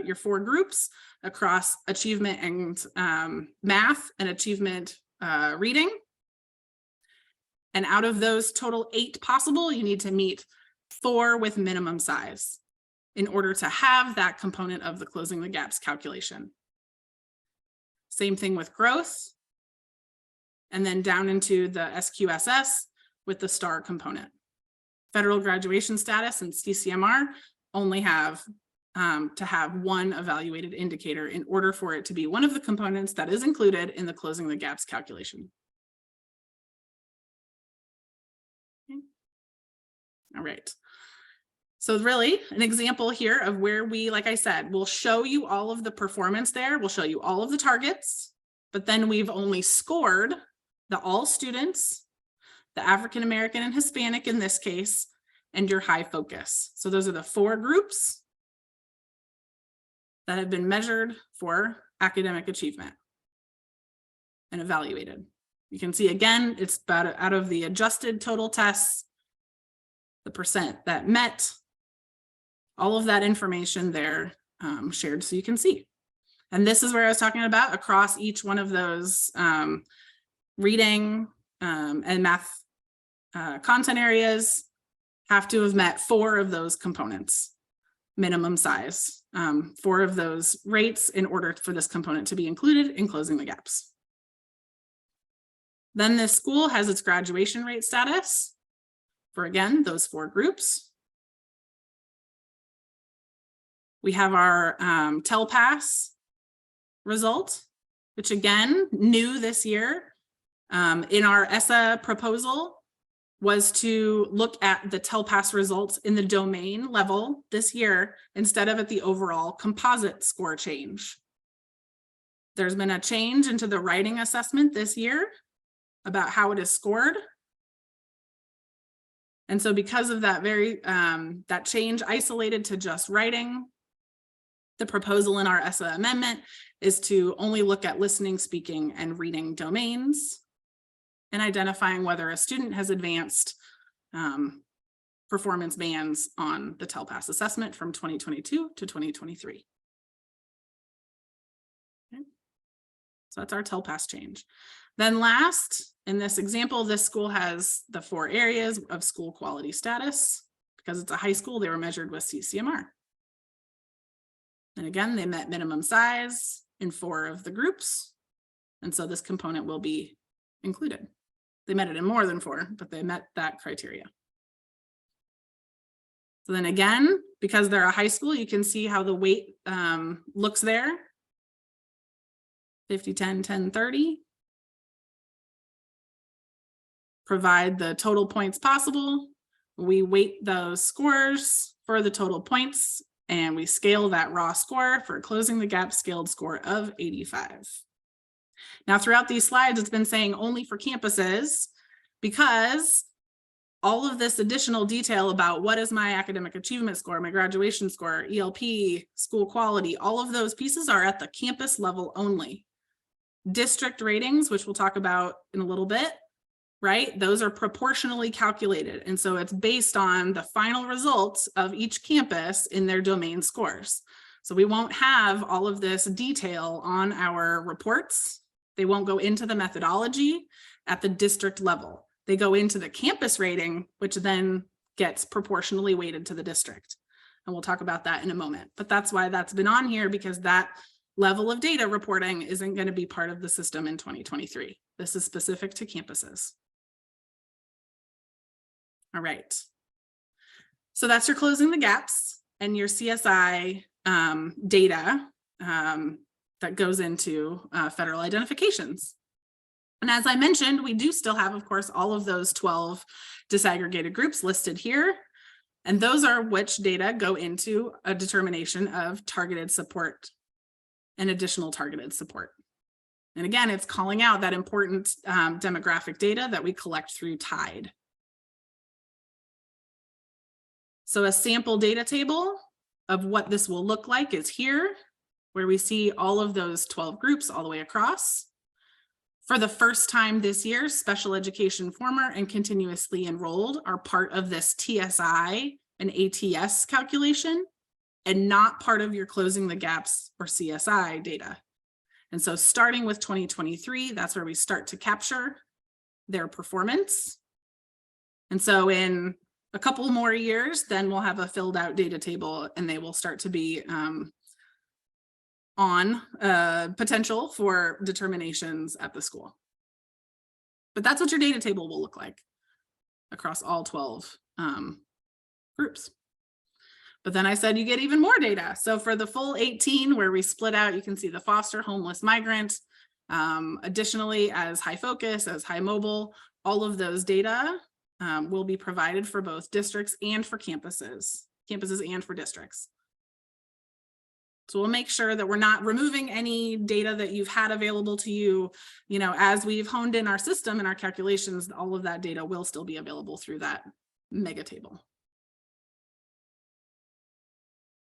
your 4 groups across achievement and math and achievement reading. And out of those total 8 possible, you need to meet 4 with minimum size in order to have that component of the closing the gaps calculation. Same thing with growth. And then down into the SQSS with the STAR component. Federal graduation status and CCMR only have to have 1 evaluated indicator in order for it to be one of the components that is included in the closing the gaps calculation. Okay. All right. So really an example here of where we, like I said, we'll show you all of the performance there. We'll show you all of the targets, but then we've only scored the all students, the African-American and Hispanic in this case, and your high focus. So those are the 4 groups that have been measured for academic achievement and evaluated. You can see again, it's about out of the adjusted total tests, the percent that met, all of that information there shared so you can see. And this is where I was talking about across each one of those reading and math content areas have to have met 4 of those components, minimum size, 4 of those rates in order for this component to be included in closing the gaps. Then this school has its graduation rate status for, again, those 4 groups. We have our TELPAS result, which again, new this year in our ESSA proposal was to look at the TELPAS results in the domain level this year instead of at the overall composite score change. There's been a change into the writing assessment this year about how it is scored. And so because of that that change isolated to just writing, the proposal in our ESSA amendment is to only look at listening, speaking, and reading domains and identifying whether a student has advanced performance bands on the TELPAS assessment from 2022 to 2023. Okay. So that's our TELPAS change. Then last, in this example, this school has the 4 areas of school quality status. Because it's a high school, they were measured with CCMR. And again, they met minimum size in 4 of the groups. And so this component will be included. They met it in more than 4, but they met that criteria. So then again, because they're a high school, you can see how the weight looks there. 50, 10, 10, 30. Provide the total points possible. We weight those scores for the total points, and we scale that raw score for closing the gap scaled score of 85. Now, throughout these slides, it's been saying only for campuses because all of this additional detail about what is my academic achievement score, my graduation score, ELP, school quality, all of those pieces are at the campus level only. District ratings, which we'll talk about in a little bit, right? Those are proportionally calculated. And so it's based on the final results of each campus in their domain scores. So we won't have all of this detail on our reports. They won't go into the methodology at the district level. They go into the campus rating, which then gets proportionally weighted to the district. And we'll talk about that in a moment. But that's why that's been on here, because that level of data reporting isn't going to be part of the system in 2023. This is specific to campuses. All right. So that's your closing the gaps and your CSI data that goes into federal identifications. And as I mentioned, we do still have, of course, all of those 12 disaggregated groups listed here. And those are which data go into a determination of targeted support and additional targeted support. And again, it's calling out that important demographic data that we collect through TIDE. So a sample data table of what this will look like is here, where we see all of those 12 groups all the way across. For the first time this year, special education former and continuously enrolled are part of this TSI and ATS calculation and not part of your closing the gaps or CSI data. And so starting with 2023, that's where we start to capture their performance. And so in a couple more years, then we'll have a filled out data table and they will start to be on potential for determinations at the school. But that's what your data table will look like across all 12 groups. But then I said you get even more data. So for the full 18, where we split out, you can see the foster, homeless, migrant, additionally as high focus, as high mobile, all of those data will be provided for both districts and for campuses and for districts. So we'll make sure that we're not removing any data that you've had available to you. You know, as we've honed in our system and our calculations, all of that data will still be available through that mega table.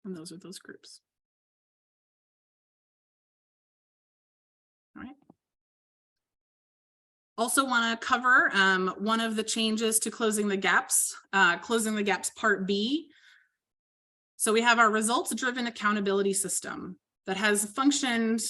And those are those groups. All right. Also want to cover one of the changes to closing the gaps part B. So we have our results-driven accountability system that has functioned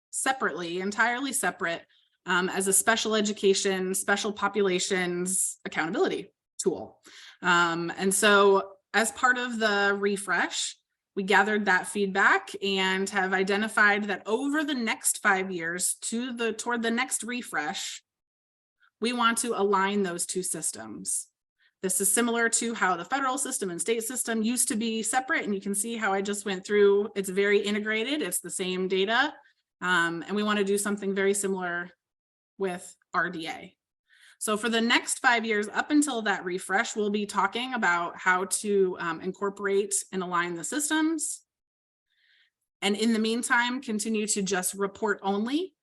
separately, entirely separate as a special education, special populations accountability tool. And so as part of the refresh, we gathered that feedback and have identified that over the next 5 years toward the next refresh, we want to align those two systems. This is similar to how the federal system and state system used to be separate. And you can see how I just went through, it's very integrated. It's the same data. And we want to do something very similar with RDA. So for the next 5 years, up until that refresh, we'll be talking about how to incorporate and align the systems. And in the meantime, continue to just report only,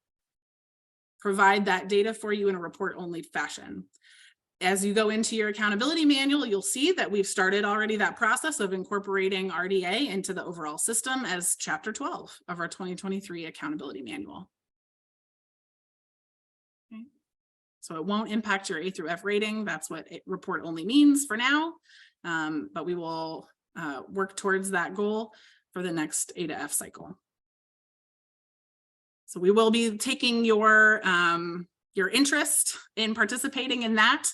provide that data for you in a report only fashion. As you go into your accountability manual, you'll see that we've started already that process of incorporating RDA into the overall system as chapter 12 of our 2023 accountability manual. Okay. So it won't impact your A through F rating. That's what report only means for now. But we will work towards that goal for the next A to F cycle. So we will be taking your interest in participating in that.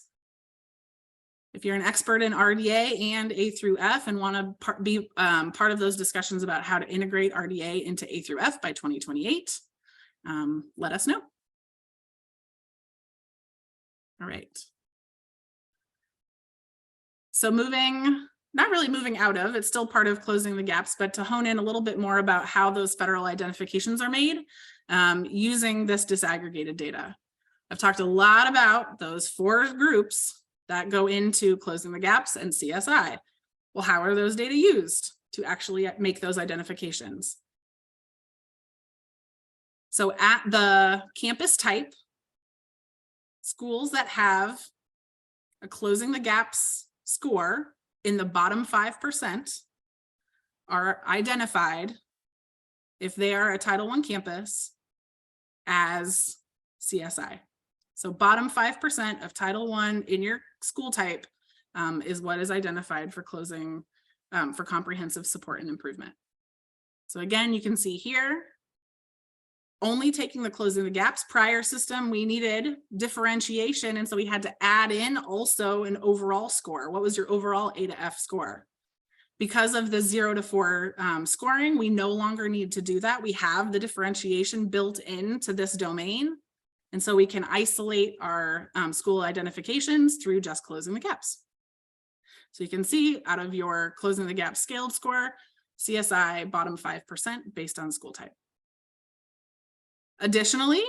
If you're an expert in RDA and A through F and want to be part of those discussions about how to integrate RDA into A through F by 2028, let us know. All right. So not really moving out of, it's still part of closing the gaps, but to hone in a little bit more about how those federal identifications are made using this disaggregated data. I've talked a lot about those 4 groups that go into closing the gaps and CSI. Well, how are those data used to actually make those identifications? So at the campus type, schools that have a closing the gaps score in the bottom 5% are identified, if they are a Title I campus, as CSI. So bottom 5% of Title I in your school type is what is identified for closing, for comprehensive support and improvement. So again, you can see here, only taking the closing the gaps. Prior system, we needed differentiation. And so we had to add in also an overall score. What was your overall A to F score? Because of the 0 to 4 scoring, we no longer need to do that. We have the differentiation built into this domain. And so we can isolate our school identifications through just closing the gaps. So you can see out of your closing the gap scaled score, CSI bottom 5% based on school type. Additionally,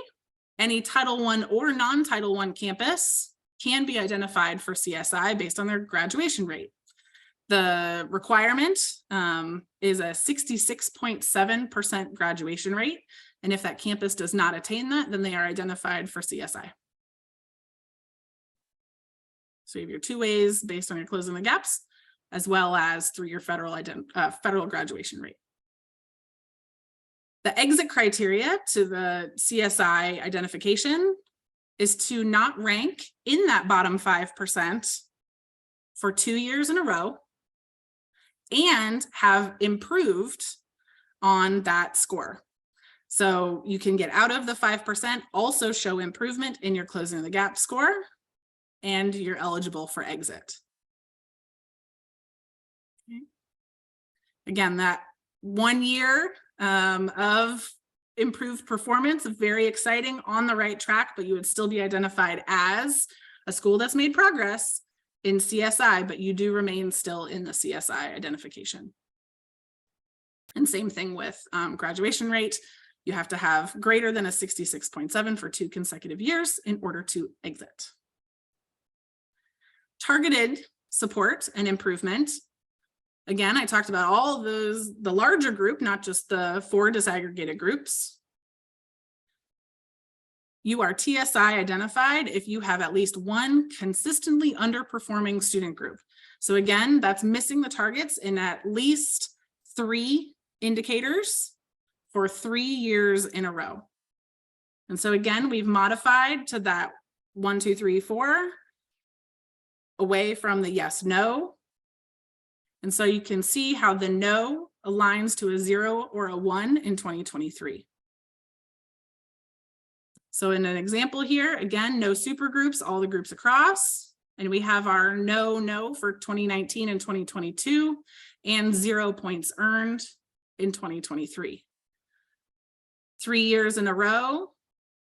any Title I or non-Title I campus can be identified for CSI based on their graduation rate. The requirement is a 66.7% graduation rate. And if that campus does not attain that, then they are identified for CSI. So you have your 2 ways based on your closing the gaps, as well as through your federal graduation rate. The exit criteria to the CSI identification is to not rank in that bottom 5% for 2 years in a row and have improved on that score. So you can get out of the 5%, also show improvement in your closing the gap score, and you're eligible for exit. Okay. Again, that 1 year of improved performance, very exciting, on the right track, but you would still be identified as a school that's made progress in CSI, but you do remain still in the CSI identification. And same thing with graduation rate. You have to have greater than a 66.7 for 2 consecutive years in order to exit. Targeted support and improvement. Again, I talked about all of those, the larger group, not just the 4 disaggregated groups. You are TSI identified if you have at least 1 consistently underperforming student group. So again, that's missing the targets in at least 3 indicators for 3 years in a row. And so again, we've modified to that 1, 2, 3, 4, away from the yes, no. And so you can see how the no aligns to a 0 or a 1 in 2023. So in an example here, again, no super groups, all the groups across, and we have our no for 2019 and 2022, and 0 points earned in 2023. 3 years in a row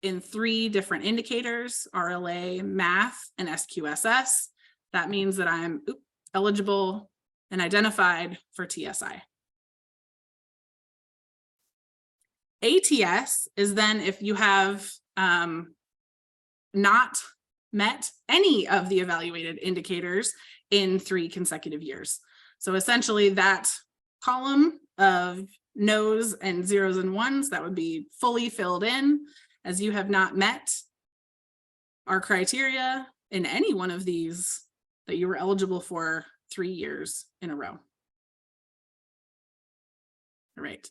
in 3 different indicators, RLA, math, and SQSS. That means that I'm eligible and identified for TSI. ATS is then if you have not met any of the evaluated indicators in 3 consecutive years. So essentially that column of no's and 0s and 1s, that would be fully filled in as you have not met our criteria in any one of these that you were eligible for 3 years in a row. All right.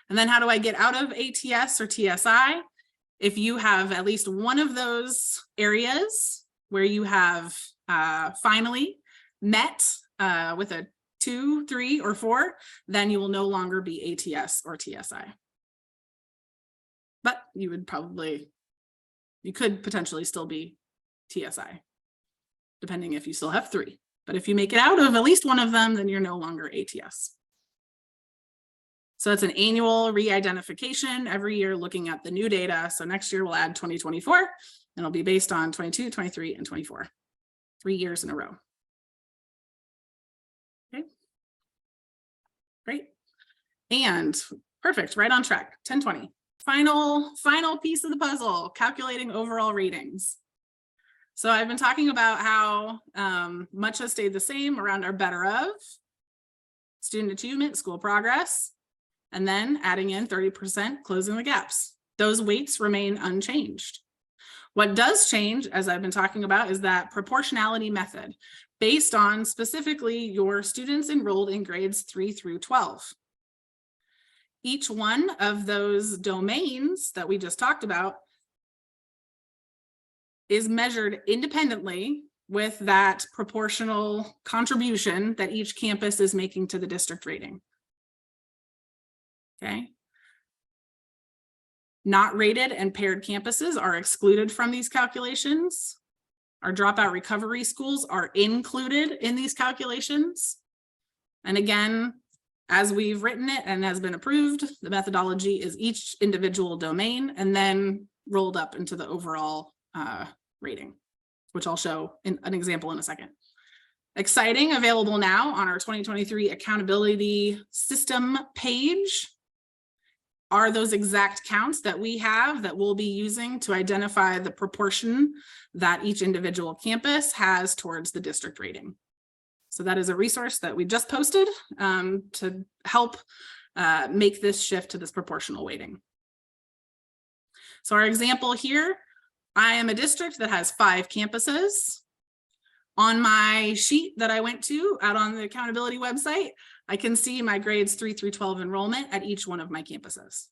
And then how do I get out of ATS or TSI? If you have at least one of those areas where you have finally met with a 2, 3, or 4, then you will no longer be ATS or TSI. But you could potentially still be TSI, depending if you still have 3. But if you make it out of at least one of them, then you're no longer ATS. So it's an annual re-identification every year looking at the new data. So next year we'll add 2024 and it'll be based on 22, 23, and 24, 3 years in a row. Okay, great. And perfect, right on track, 1020. Final piece of the puzzle, calculating overall ratings. So I've been talking about how much has stayed the same around our better of, student achievement, school progress, and then adding in 30% closing the gaps. Those weights remain unchanged. What does change, as I've been talking about, is that proportionality method based on specifically your students enrolled in grades 3 through 12. Each one of those domains that we just talked about is measured independently with that proportional contribution that each campus is making to the district rating. Okay. Not rated and paired campuses are excluded from these calculations. Our dropout recovery schools are included in these calculations. And again, as we've written it and has been approved, the methodology is each individual domain and then rolled up into the overall rating, which I'll show in an example in a second. Exciting, available now on our 2023 accountability system page are those exact counts that we have that we'll be using to identify the proportion that each individual campus has towards the district rating. So that is a resource that we just posted to help make this shift to this proportional weighting. So our example here, I am a district that has 5 campuses. On my sheet that I went to out on the accountability website, I can see my grades 3 through 12 enrollment at each one of my campuses.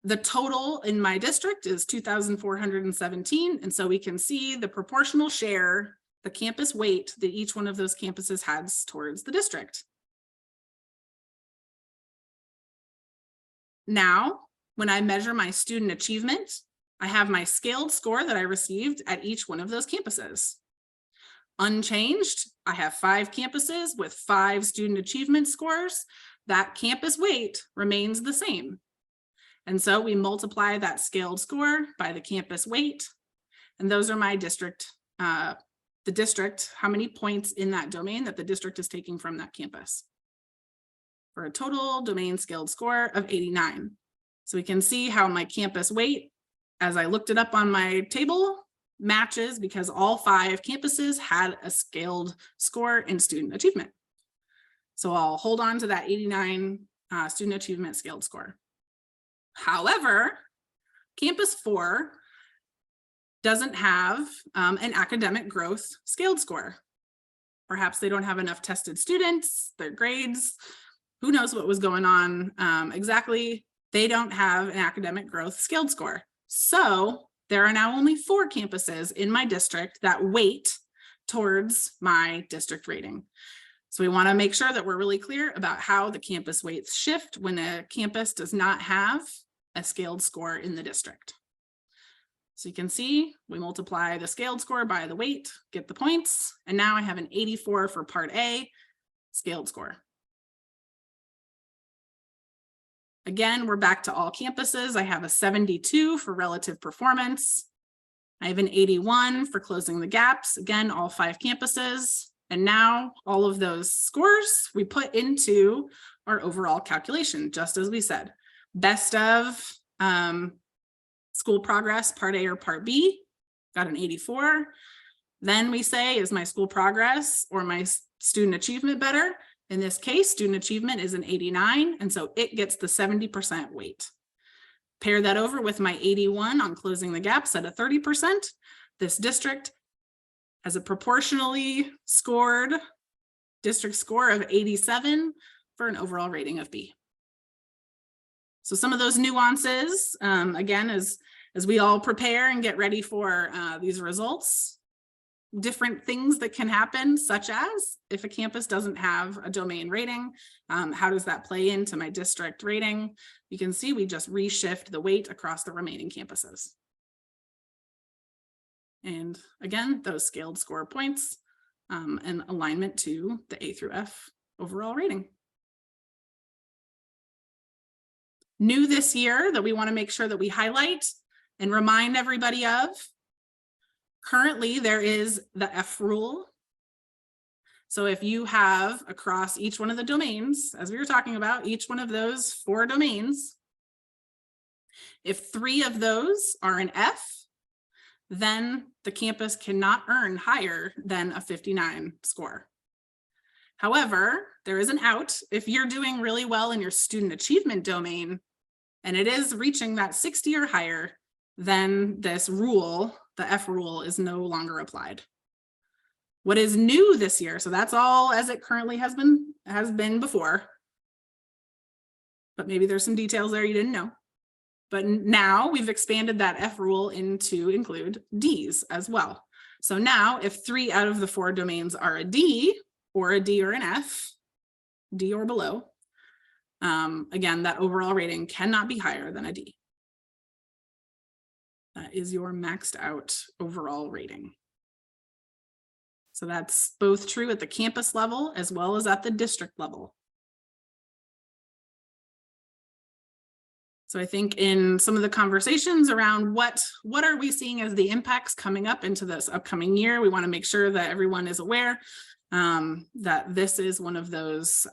The total in my district is 2,417. And so we can see the proportional share, the campus weight that each one of those campuses has towards the district. Now, when I measure my student achievement, I have my scaled score that I received at each one of those campuses. Unchanged, I have 5 campuses with 5 student achievement scores. That campus weight remains the same. And so we multiply that scaled score by the campus weight. And those are my district, the district, how many points in that domain that the district is taking from that campus. For a total domain scaled score of 89. So we can see how my campus weight, as I looked it up on my table, matches because all 5 campuses had a scaled score in student achievement. So I'll hold on to that 89 student achievement scaled score. However, campus 4 doesn't have an academic growth scaled score. Perhaps they don't have enough tested students, their grades, who knows what was going on exactly. They don't have an academic growth scaled score. So there are now only 4 campuses in my district that weight towards my district rating. So we want to make sure that we're really clear about how the campus weights shift when a campus does not have a scaled score in the district. So you can see we multiply the scaled score by the weight, get the points, and now I have an 84 for part A scaled score. Again, we're back to all campuses. I have a 72 for relative performance. I have an 81 for closing the gaps. Again, all 5 campuses. And now all of those scores we put into our overall calculation, just as we said. Best of school progress, part A or part B, got an 84. Then we say, is my school progress or my student achievement better? In this case, student achievement is an 89, and so it gets the 70% weight. Pair that over with my 81 on closing the gaps at a 30%. This district has a proportionally scored district score of 87 for an overall rating of B. So some of those nuances, again, as we all prepare and get ready for these results, different things that can happen, such as if a campus doesn't have a domain rating, how does that play into my district rating? You can see we just reshift the weight across the remaining campuses. And again, those scaled score points and alignment to the A through F overall rating. New this year that we want to make sure that we highlight and remind everybody of. Currently, there is the F rule. So if you have across each one of the domains, as we were talking about, each one of those 4 domains, if 3 of those are an F, then the campus cannot earn higher than a 59 score. However, there is an out. If you're doing really well in your student achievement domain, and it is reaching that 60 or higher, then this rule, the F rule, is no longer applied. What is new this year? So that's all as it currently has been before. But maybe there's some details there you didn't know. But now we've expanded that F rule to include Ds as well. So now if 3 out of the 4 domains are a D or an F, D or below, again, that overall rating cannot be higher than a D. That is your maxed out overall rating. So that's both true at the campus level as well as at the district level. So I think in some of the conversations around what are we seeing as the impacts coming up into this upcoming year, we want to make sure that everyone is aware that this is one of those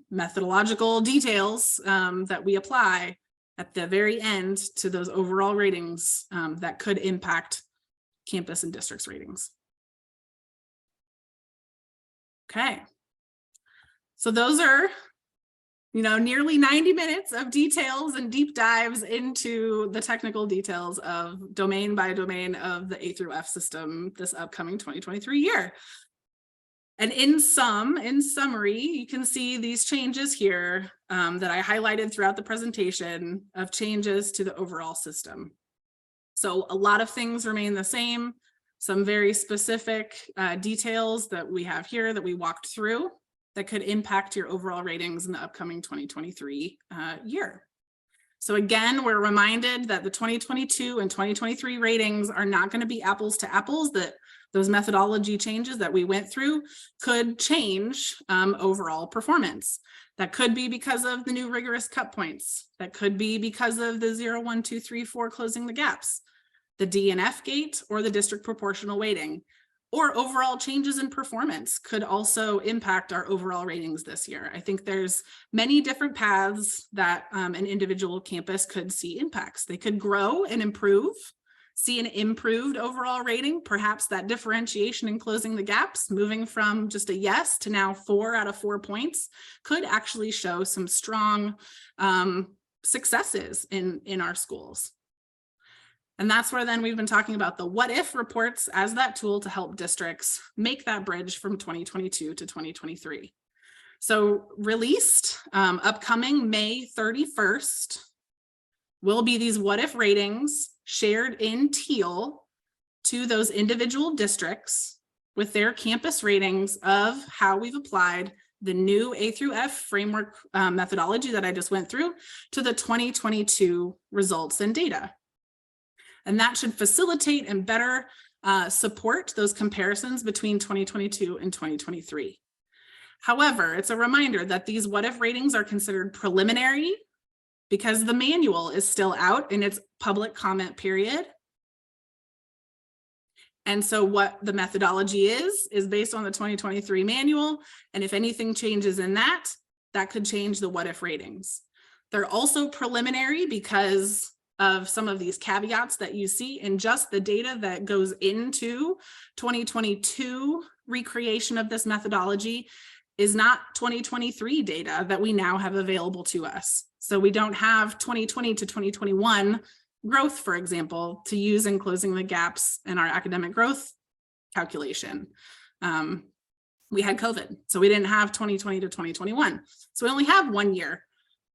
methodological details that we apply at the very end to those overall ratings that could impact campus and districts ratings. Okay, so those are, you know, nearly 90 minutes of details and deep dives into the technical details of domain by domain of the A through F system this upcoming 2023 year. And in summary, you can see these changes here that I highlighted throughout the presentation of changes to the overall system. So a lot of things remain the same. Some very specific details that we have here that we walked through that could impact your overall ratings in the upcoming 2023 year. So again, we're reminded that the 2022 and 2023 ratings are not going to be apples to apples, that those methodology changes that we went through could change overall performance. That could be because of the new rigorous cut points. That could be because of the 0, 1, 2, 3, 4 closing the gaps, the D and F gate, or the district proportional weighting, or overall changes in performance could also impact our overall ratings this year. I think there's many different paths that an individual campus could see impacts. They could grow and improve, see an improved overall rating, perhaps that differentiation in closing the gaps, moving from just a yes to now 4 out of 4 points, could actually show some strong successes in our schools. And that's where then we've been talking about the what if reports as that tool to help districts make that bridge from 2022 to 2023. So released upcoming May 31st will be these what if ratings shared in teal to those individual districts with their campus ratings of how we've applied the new A through F framework methodology that I just went through to the 2022 results and data. And that should facilitate and better support those comparisons between 2022 and 2023. However, it's a reminder that these what if ratings are considered preliminary because the manual is still out in its public comment period. And so what the methodology is based on the 2023 manual. And if anything changes in that, that could change the what if ratings. They're also preliminary because of some of these caveats that you see in just the data that goes into 2022 recreation of this methodology is not 2023 data that we now have available to us. So we don't have 2020 to 2021 growth, for example, to use in closing the gaps in our academic growth calculation. We had COVID, so we didn't have 2020 to 2021. So we only have 1 year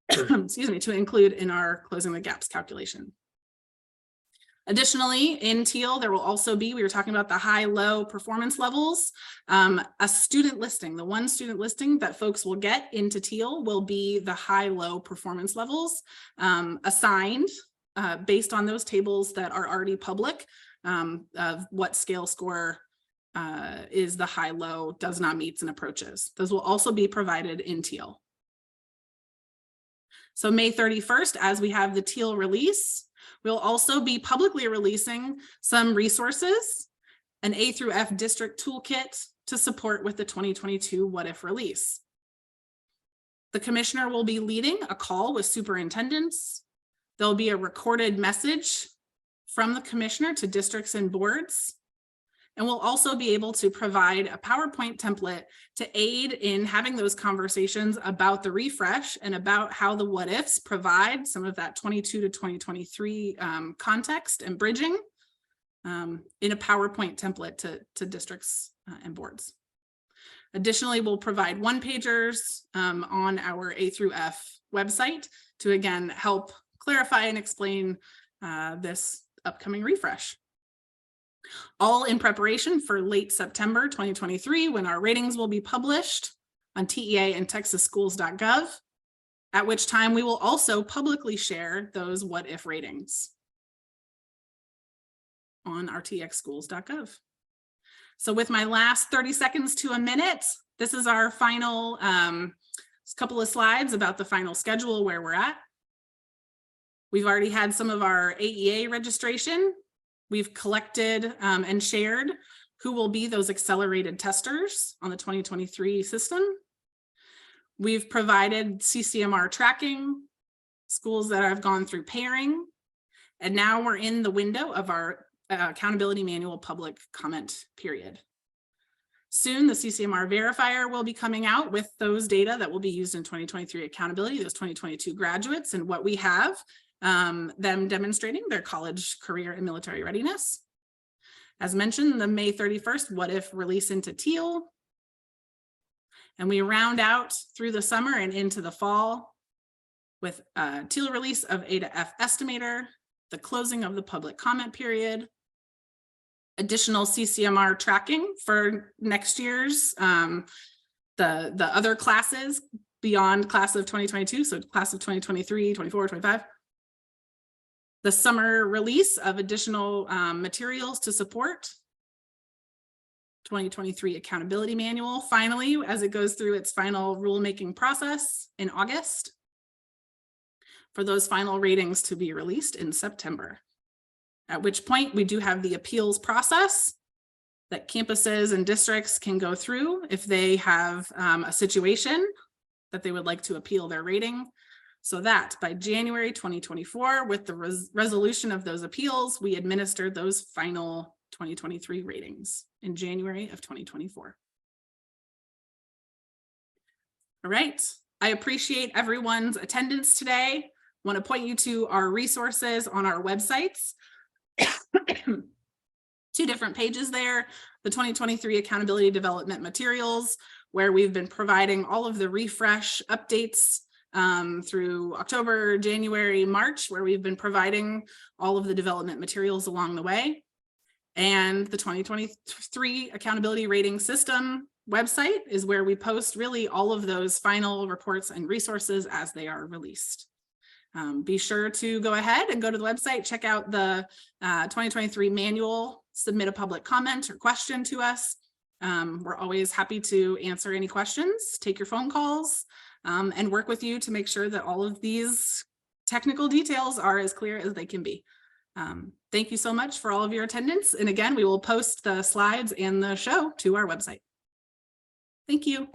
excuse me, to include in our closing the gaps calculation. Additionally, in teal, there will also be, we were talking about the high-low performance levels, a student listing. The one student listing that folks will get into teal will be the high-low performance levels assigned based on those tables that are already public of what scale score is the high-low, does not meets, and approaches. Those will also be provided in teal. So May 31st, as we have the teal release, we'll also be publicly releasing some resources, an A through F district toolkit to support with the 2022 what if release. The commissioner will be leading a call with superintendents. There'll be a recorded message from the commissioner to districts and boards. And we'll also be able to provide a PowerPoint template to aid in having those conversations about the refresh and about how the what ifs provide some of that 22 to 2023 context and bridging in a PowerPoint template to districts and boards. Additionally, we'll provide one-pagers on our A through F website to, again, help clarify and explain this upcoming refresh. All in preparation for late September 2023, when our ratings will be published on TEA and texasschools.gov, at which time we will also publicly share those what if ratings on our txschools.gov. So with my last 30 seconds to a minute, this is our final couple of slides about the final schedule, where we're at. We've already had some of our AEA registration. We've collected and shared who will be those accelerated testers on the 2023 system. We've provided CCMR tracking, schools that have gone through pairing, and now we're in the window of our accountability manual public comment period. Soon, the CCMR verifier will be coming out with those data that will be used in 2023 accountability, those 2022 graduates, and what we have, them demonstrating their college, career, and military readiness. As mentioned, the May 31st What If release into Teal. And we round out through the summer and into the fall with Teal release of A to F estimator, the closing of the public comment period, additional CCMR tracking for next year's, the other classes beyond class of 2022, so class of 2023, 24, 25. The summer release of additional materials to support 2023 accountability manual, finally, as it goes through its final rulemaking process in August, for those final ratings to be released in September. At which point we do have the appeals process that campuses and districts can go through if they have a situation that they would like to appeal their rating. So that by January 2024, with the resolution of those appeals, we administer those final 2023 ratings in January of 2024. All right, I appreciate everyone's attendance today. I want to point you to our resources on our websites. 2 different pages there, the 2023 accountability development materials, where we've been providing all of the refresh updates through October, January, March, where we've been providing all of the development materials along the way. And the 2023 accountability rating system website is where we post really all of those final reports and resources as they are released. Be sure to go ahead and go to the website, check out the 2023 manual, submit a public comment or question to us. We're always happy to answer any questions, take your phone calls, and work with you to make sure that all of these technical details are as clear as they can be. Thank you so much for all of your attendance. And again, we will post the slides and the show to our website. Thank you.